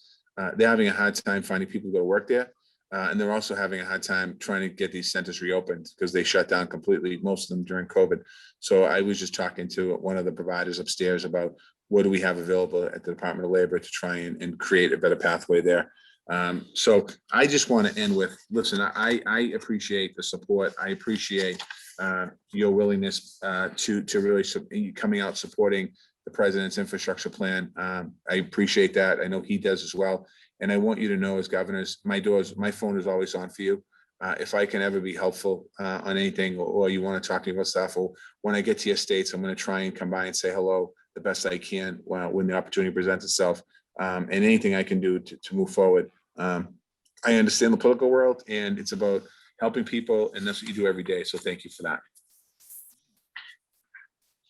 They're having a hard time finding people to go to work there. And they're also having a hard time trying to get these centers reopened because they shut down completely, most of them during COVID. So I was just talking to one of the providers upstairs about what do we have available at the Department of Labor to try and create a better pathway there. So I just want to end with, listen, I appreciate the support. I appreciate your willingness to really coming out supporting the president's infrastructure plan. I appreciate that. I know he does as well. And I want you to know, as governors, my phone is always on for you. If I can ever be helpful on anything, or you want to talk to me about stuff, or when I get to your states, I'm going to try and come by and say hello the best I can when the opportunity presents itself, and anything I can do to move forward. I understand the political world, and it's about helping people, and that's what you do every day. So thank you for that.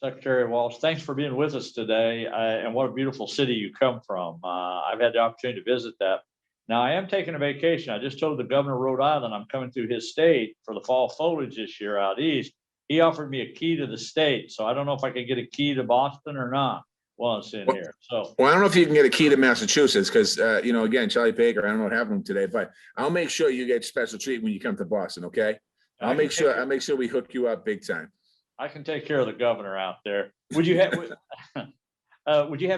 Secretary Walsh, thanks for being with us today. And what a beautiful city you come from. I've had the opportunity to visit that. Now, I am taking a vacation. I just told the governor of Rhode Island I'm coming through his state for the fall foliage this year out east. He offered me a key to the state. So I don't know if I can get a key to Boston or not while I'm sitting here. So, well, I don't know if you can get a key to Massachusetts because, again, Charlie Baker, I don't know what happened today, but I'll make sure you get special treatment when you come to Boston, okay? I'll make sure we hook you up big time. I can take care of the governor out there. Would you have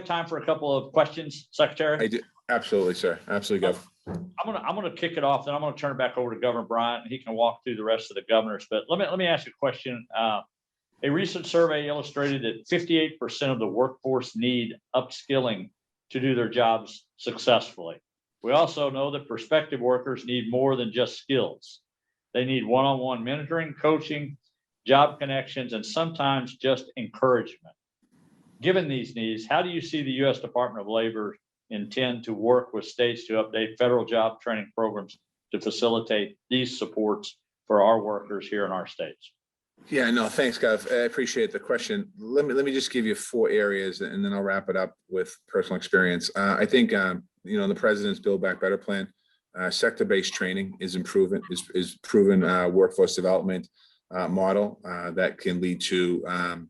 time for a couple of questions, Secretary? I do. Absolutely, sir. Absolutely, Gov. I'm gonna kick it off, then I'm gonna turn it back over to Governor Bryan. He can walk through the rest of the governors. But let me ask you a question. A recent survey illustrated that 58% of the workforce need upskilling to do their jobs successfully. We also know that prospective workers need more than just skills. They need one-on-one mentoring, coaching, job connections, and sometimes just encouragement. Given these needs, how do you see the U.S. Department of Labor intend to work with states to update federal job training programs to facilitate these supports for our workers here in our states? Yeah, no, thanks, Gov. I appreciate the question. Let me just give you 4 areas, and then I'll wrap it up with personal experience. I think the president's Build Back Better plan, sector-based training is proven workforce development model that can lead to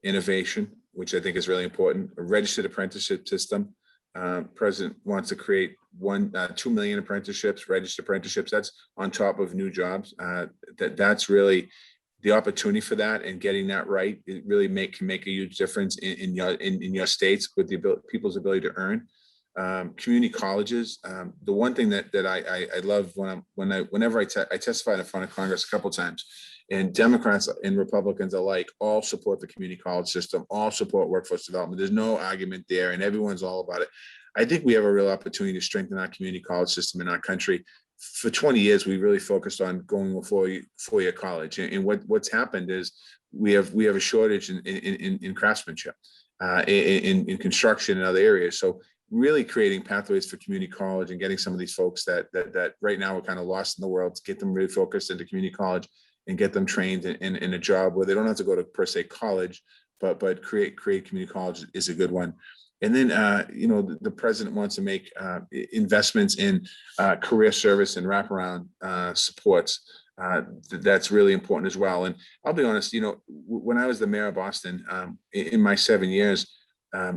innovation, which I think is really important. A registered apprenticeship system. President wants to create 2 million apprenticeships, registered apprenticeships. That's on top of new jobs. That's really the opportunity for that, and getting that right. It really can make a huge difference in your states with the people's ability to earn. Community colleges. The one thing that I love whenever I testified in front of Congress a couple of times, and Democrats and Republicans alike all support the community college system, all support workforce development. There's no argument there, and everyone's all about it. I think we have a real opportunity to strengthen our community college system in our country. For 20 years, we really focused on going to four-year college, and what's happened is we have a shortage in craftsmanship, in construction and other areas. So really creating pathways for community college and getting some of these folks that right now are kind of lost in the world, to get them really focused into community college and get them trained in a job where they don't have to go to per se college, but create community college is a good one. And then, the president wants to make investments in career service and wraparound supports. That's really important as well. And I'll be honest, when I was the mayor of Boston, in my 7 years,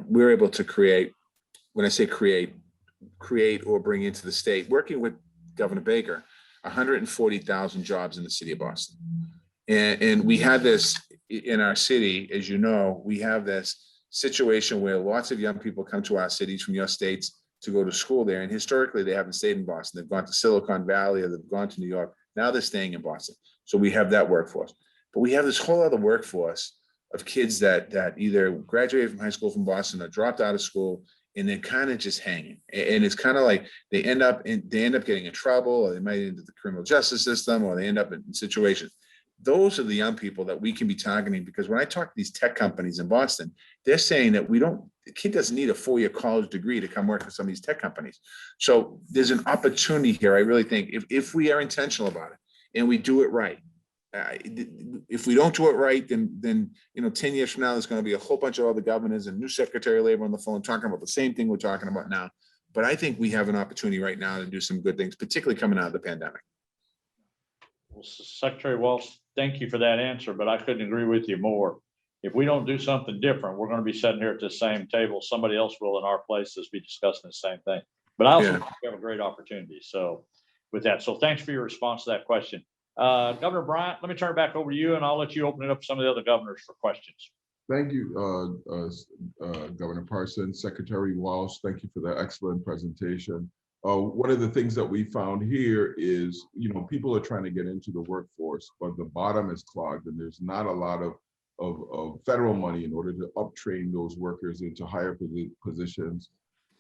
we were able to create, when I say create or bring into the state, working with Governor Baker, 140,000 jobs in the city of Boston. And we had this in our city, as you know, we have this situation where lots of young people come to our cities from your states to go to school there. And historically, they haven't stayed in Boston. They've gone to Silicon Valley, or they've gone to New York. Now they're staying in Boston. So we have that workforce. But we have this whole other workforce of kids that either graduated from high school from Boston or dropped out of school, and they're kind of just hanging. And it's kind of like they end up getting in trouble, or they might into the criminal justice system, or they end up in situations. Those are the young people that we can be targeting, because when I talk to these tech companies in Boston, they're saying that the kid doesn't need a 4-year college degree to come work for some of these tech companies. So there's an opportunity here. I really think if we are intentional about it and we do it right, if we don't do it right, then 10 years from now, there's going to be a whole bunch of other governors and new Secretary of Labor on the phone talking about the same thing we're talking about now. But I think we have an opportunity right now to do some good things, particularly coming out of the pandemic. Well, Secretary Walsh, thank you for that answer, but I couldn't agree with you more. If we don't do something different, we're going to be sitting here at the same table. Somebody else will in our places be discussing the same thing. But I also think we have a great opportunity. So with that, so thanks for your response to that question. Governor Bryan, let me turn it back over to you, and I'll let you open it up to some of the other governors for questions. Thank you, Governor Parson. Secretary Walsh, thank you for that excellent presentation. One of the things that we found here is, people are trying to get into the workforce, but the bottom is clogged, and there's not a lot of federal money in order to uptrain those workers into higher positions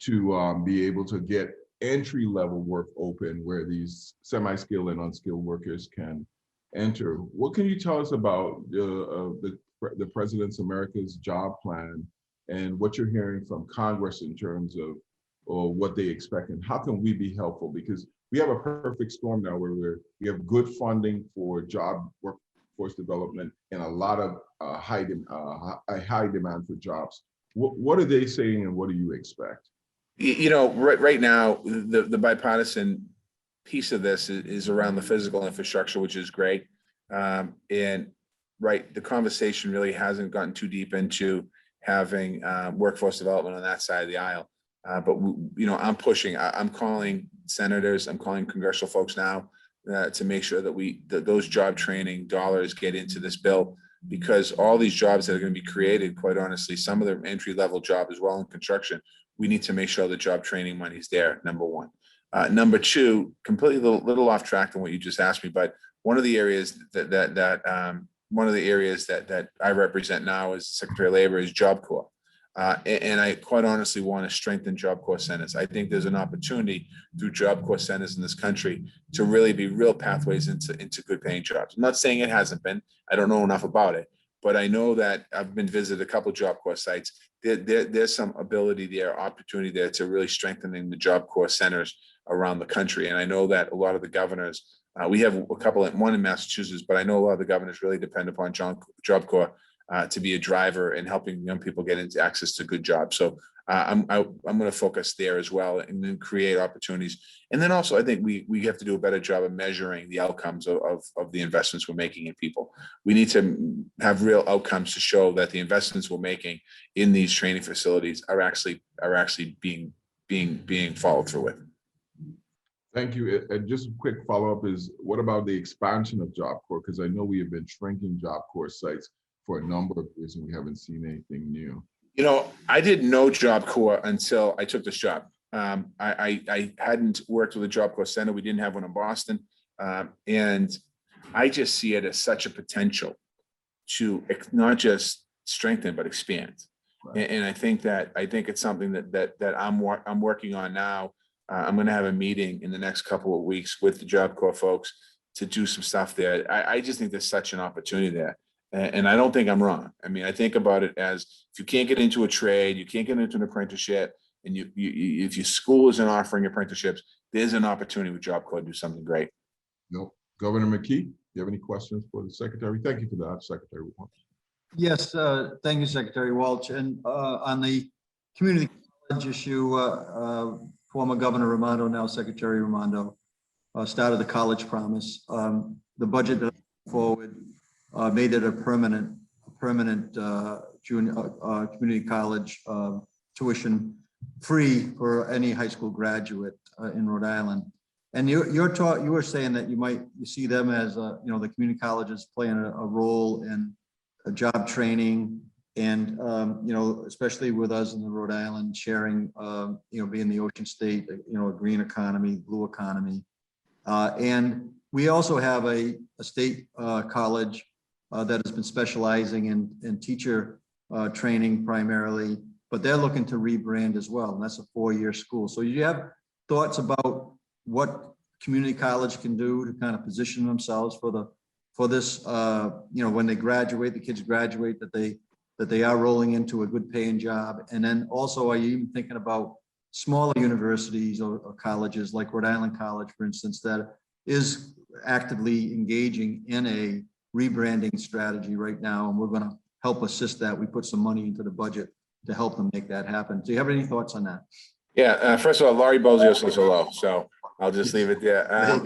to be able to get entry-level work open where these semi-skilled and unskilled workers can enter. What can you tell us about the President's America's Job Plan and what you're hearing from Congress in terms of what they expect, and how can we be helpful? Because we have a perfect storm now where we have good funding for workforce development and a lot of high demand for jobs. What are they saying, and what do you expect? Right now, the bipartisan piece of this is around the physical infrastructure, which is great. And the conversation really hasn't gotten too deep into having workforce development on that side of the aisle. But I'm pushing. I'm calling senators. I'm calling congressional folks now to make sure that those job training dollars get into this bill, because all these jobs that are going to be created, quite honestly, some of them entry-level job as well in construction, we need to make sure the job training money is there, number one. Number two, completely little off track than what you just asked me, but one of the areas that I represent now as Secretary of Labor is Job Corps. And I quite honestly want to strengthen Job Corps centers. I think there's an opportunity through Job Corps centers in this country to really be real pathways into good paying jobs. I'm not saying it hasn't been. I don't know enough about it, but I know that I've been visited a couple of Job Corps sites. There's some ability there, opportunity there to really strengthening the Job Corps centers around the country. And I know that a lot of the governors, we have a couple, one in Massachusetts, but I know a lot of the governors really depend upon Job Corps to be a driver in helping young people get into access to good jobs. So I'm going to focus there as well, and then create opportunities. And then also, I think we have to do a better job of measuring the outcomes of the investments we're making in people. We need to have real outcomes to show that the investments we're making in these training facilities are actually being followed through with. Thank you. And just a quick follow-up is, what about the expansion of Job Corps? Because I know we have been shrinking Job Corps sites for a number of years, and we haven't seen anything new. I didn't know Job Corps until I took this job. I hadn't worked with a Job Corps center. We didn't have one in Boston. And I just see it as such a potential to not just strengthen, but expand. Right. And I think it's something that I'm working on now. I'm going to have a meeting in the next couple of weeks with the Job Corps folks to do some stuff there. I just think there's such an opportunity there. And I don't think I'm wrong. I mean, I think about it as, if you can't get into a trade, you can't get into an apprenticeship, and if your school isn't offering apprenticeships, there's an opportunity with Job Corps to do something great. No. Governor McKee, do you have any questions for the Secretary? Thank you for that, Secretary Walsh. Yes, thank you, Secretary Walsh. And on the community college issue, former Governor Raimondo, now Secretary Raimondo, started the college promise. The budget that forward made it a permanent junior community college tuition free for any high school graduate in Rhode Island. And you were saying that you see them as the community colleges playing a role in job training, and especially with us in the Rhode Island sharing, being the ocean state, a green economy, blue economy, and we also have a state college that has been specializing in teacher training primarily, but they're looking to rebrand as well. And that's a 4-year school. So you have thoughts about what community college can do to kind of position themselves for this, when they graduate, the kids graduate, that they are rolling into a good paying job. And then also, are you even thinking about smaller universities or colleges like Rhode Island College, for instance, that is actively engaging in a rebranding strategy right now, and we're going to help assist that. We put some money into the budget to help them make that happen. Do you have any thoughts on that? Yeah, first of all, Laurie Bozio says hello, so I'll just leave it there. There you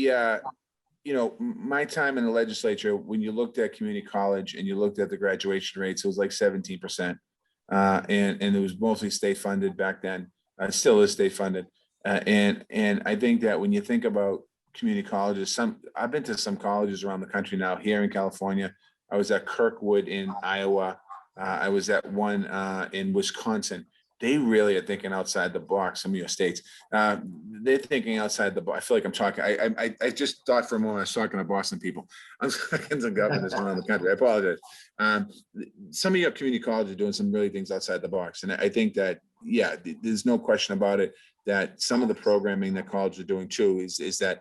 go. My time in the legislature, when you looked at community college and you looked at the graduation rates, it was like 17%. And it was mostly state funded back then. Still is state funded. And I think that when you think about community colleges, I've been to some colleges around the country now. Here in California, I was at Kirkwood in Iowa. I was at one in Wisconsin. They really are thinking outside the box. Some of your states, they're thinking outside the box. I feel like I'm talking. I just thought for a moment I was talking to Boston people. I'm talking to governors around the country. I apologize. Some of your community colleges are doing some really things outside the box, and I think that there's no question about it that some of the programming that colleges are doing too is that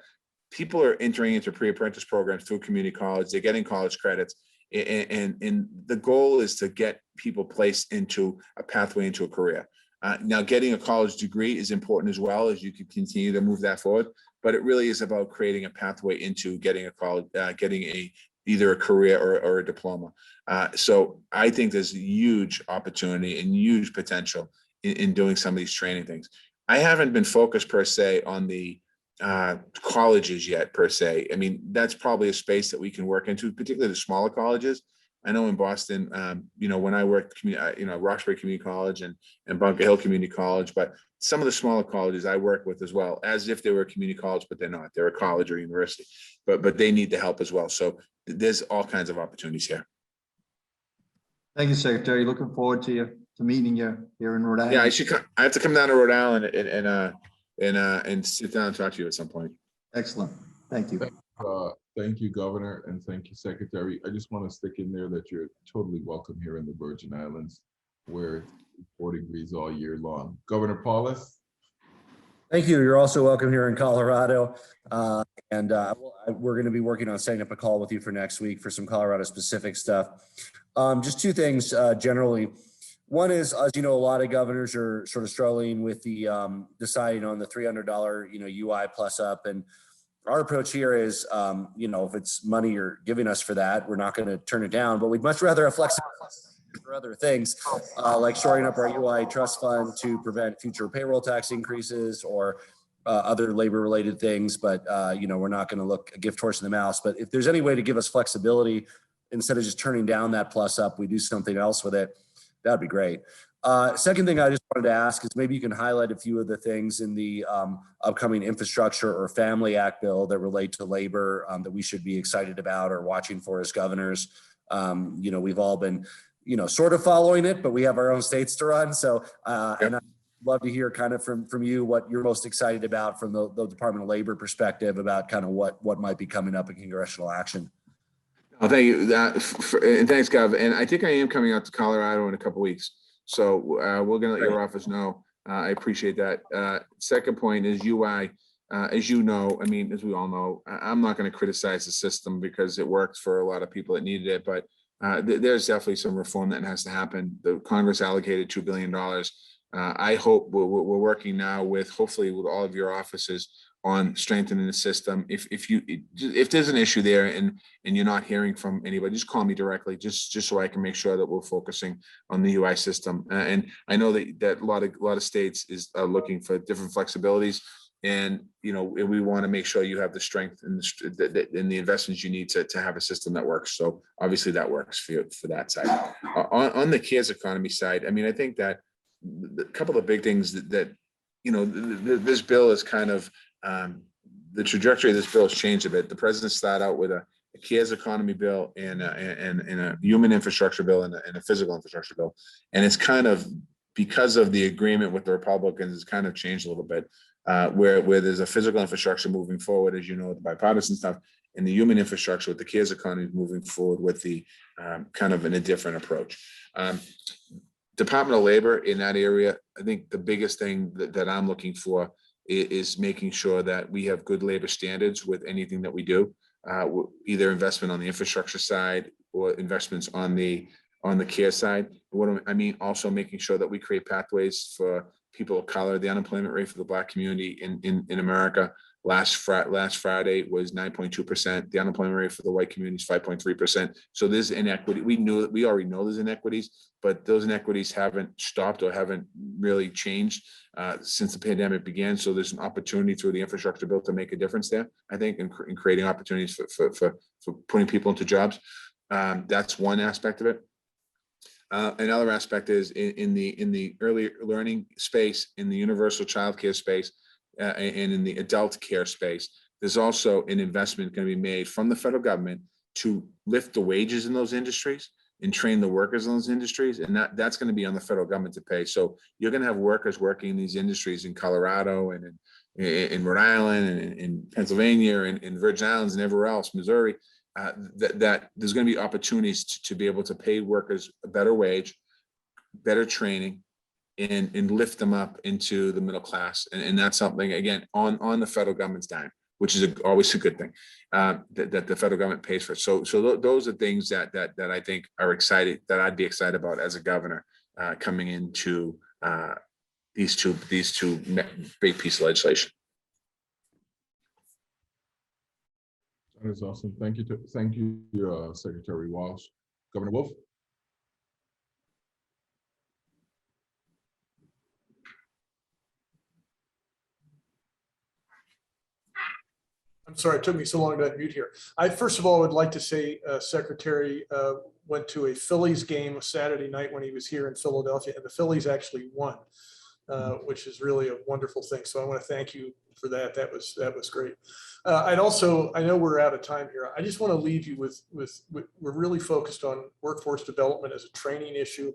people are entering into pre-apprentice programs through community college. They're getting college credits. And the goal is to get people placed into a pathway into a career. Now, getting a college degree is important as well, as you can continue to move that forward. But it really is about creating a pathway into getting a college, either a career or a diploma. So I think there's a huge opportunity and huge potential in doing some of these training things. I haven't been focused per se on the colleges yet per se. I mean, that's probably a space that we can work into, particularly the smaller colleges. I know in Boston, when I worked, Roxbury Community College and Bunker Hill Community College, but some of the smaller colleges I work with as well, as if they were a community college, but they're not. They're a college or university, but they need the help as well. So there's all kinds of opportunities here. Thank you, Secretary. Looking forward to meeting you here in Rhode Island. Yeah, I have to come down to Rhode Island and sit down and talk to you at some point. Excellent. Thank you. Thank you, Governor, and thank you, Secretary. I just want to stick in there that you're totally welcome here in the Virgin Islands, where it's 4 degrees all year long. Governor Polis? Thank you. You're also welcome here in Colorado. We're going to be working on setting up a call with you for next week for some Colorado specific stuff. Just 2 things generally. One is, as you know, a lot of governors are sort of struggling with the deciding on the $300, UI plus up. And our approach here is, if it's money you're giving us for that, we're not going to turn it down, but we'd much rather have flexibility for other things, like shoring up our UI trust fund to prevent future payroll tax increases or other labor related things. But, we're not going to look a gift horse in the mouse. But if there's any way to give us flexibility, instead of just turning down that plus up, we do something else with it. That'd be great. Second thing I just wanted to ask is maybe you can highlight a few of the things in the upcoming infrastructure or family act bill that relate to labor that we should be excited about or watching for as governors. We've all been, sort of following it, but we have our own states to run. So, and I'd love to hear kind of from you what you're most excited about from the Department of Labor perspective about kind of what might be coming up in congressional action. Oh, thank you. And thanks, Gov. And I think I am coming out to Colorado in a couple of weeks. So we're going to let your office know. I appreciate that. Second point is UI. As you know, as we all know, I'm not going to criticize the system because it works for a lot of people that needed it. But there's definitely some reform that has to happen. The Congress allocated $2 billion. I hope we're working now hopefully with all of your offices on strengthening the system. If there's an issue there and you're not hearing from anybody, just call me directly, just so I can make sure that we're focusing on the UI system. And I know that a lot of states are looking for different flexibilities, and we want to make sure you have the strength and the investments you need to have a system that works. So obviously that works for that side. On the cares economy side, I think that a couple of big things that this bill is kind of the trajectory of this bill has changed a bit. The president started out with a cares economy bill and a human infrastructure bill and a physical infrastructure bill. And it's kind of, because of the agreement with the Republicans, it's kind of changed a little bit, where there's a physical infrastructure moving forward, as you know, the bipartisan stuff. and the human infrastructure with the CARES economy moving forward with the kind of in a different approach. Department of Labor in that area, I think the biggest thing that I'm looking for is making sure that we have good labor standards with anything that we do, either investment on the infrastructure side or investments on the care side. What I mean, also making sure that we create pathways for people of color. The unemployment rate for the Black community in America last Friday was 9.2%. The unemployment rate for the white community is 5.3%. So there's inequity. We already know there's inequities, but those inequities haven't stopped or haven't really changed since the pandemic began. So there's an opportunity through the infrastructure bill to make a difference there, I think, in creating opportunities for putting people into jobs. That's one aspect of it. Another aspect is in the early learning space, in the universal child care space, and in the adult care space. There's also an investment going to be made from the federal government to lift the wages in those industries and train the workers in those industries, and that's going to be on the federal government to pay. So you're going to have workers working in these industries in Colorado and in Rhode Island and in Pennsylvania and in Virgin Islands and everywhere else, Missouri. That there's going to be opportunities to be able to pay workers a better wage, better training, and lift them up into the middle class. And that's something, again, on the federal government's dime, which is always a good thing, that the federal government pays for. So those are things that I think are exciting, that I'd be excited about as a governor coming into these two big pieces of legislation. That is awesome. Thank you, Secretary Walsh. Governor Wolf. I'm sorry, it took me so long to unmute here. I first of all would like to say Secretary went to a Phillies game Saturday night when he was here in Philadelphia, and the Phillies actually won, which is really a wonderful thing. So I want to thank you for that. That was great. I know we're out of time here. I just want to leave you with we're really focused on workforce development as a training issue.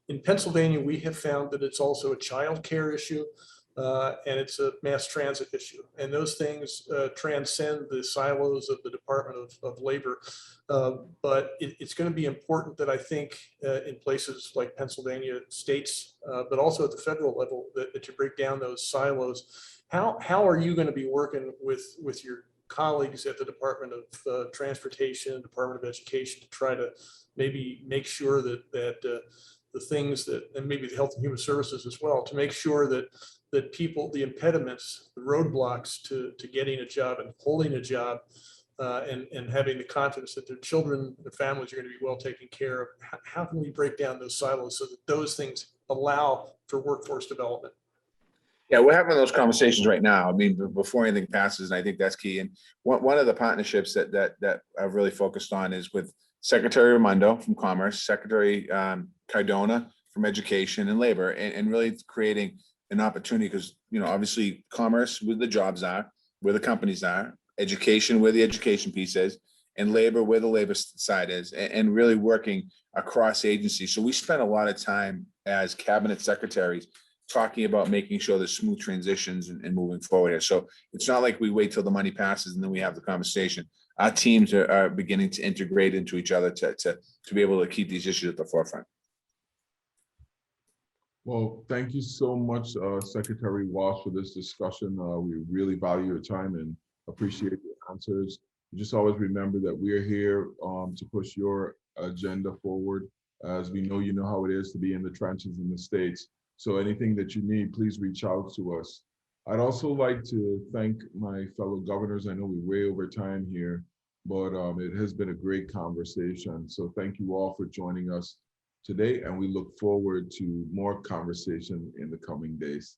In Pennsylvania, we have found that it's also a child care issue. And it's a mass transit issue. And those things transcend the silos of the Department of Labor. But it's going to be important that I think in places like Pennsylvania, states, but also at the federal level, that you break down those silos. How are you going to be working with your colleagues at the Department of Transportation, Department of Education, to try to maybe make sure that the things that, and maybe the Health and Human Services as well, to make sure that people, the impediments, the roadblocks to getting a job and holding a job and having the confidence that their children, their families are going to be well taken care of. How can we break down those silos so that those things allow for workforce development? Yeah, we're having those conversations right now. I mean, before anything passes, and I think that's key. And one of the partnerships that I've really focused on is with Secretary Raimondo from Commerce, Secretary Cardona from Education and Labor, and really creating an opportunity, because, you know, obviously commerce, where the jobs are, where the companies are, education, where the education piece is, and labor, where the labor side is, and really working across agencies. So we spent a lot of time as cabinet secretaries talking about making sure there's smooth transitions and moving forward here. So it's not like we wait till the money passes and then we have the conversation. Our teams are beginning to integrate into each other to be able to keep these issues at the forefront. Well, thank you so much, Secretary Walsh, for this discussion. We really value your time and appreciate your answers. Just always remember that we are here to push your agenda forward. As we know, you know how it is to be in the trenches in the States. So anything that you need, please reach out to us. I'd also like to thank my fellow governors. I know we're way over time here, but it has been a great conversation. So thank you all for joining us today, and we look forward to more conversation in the coming days.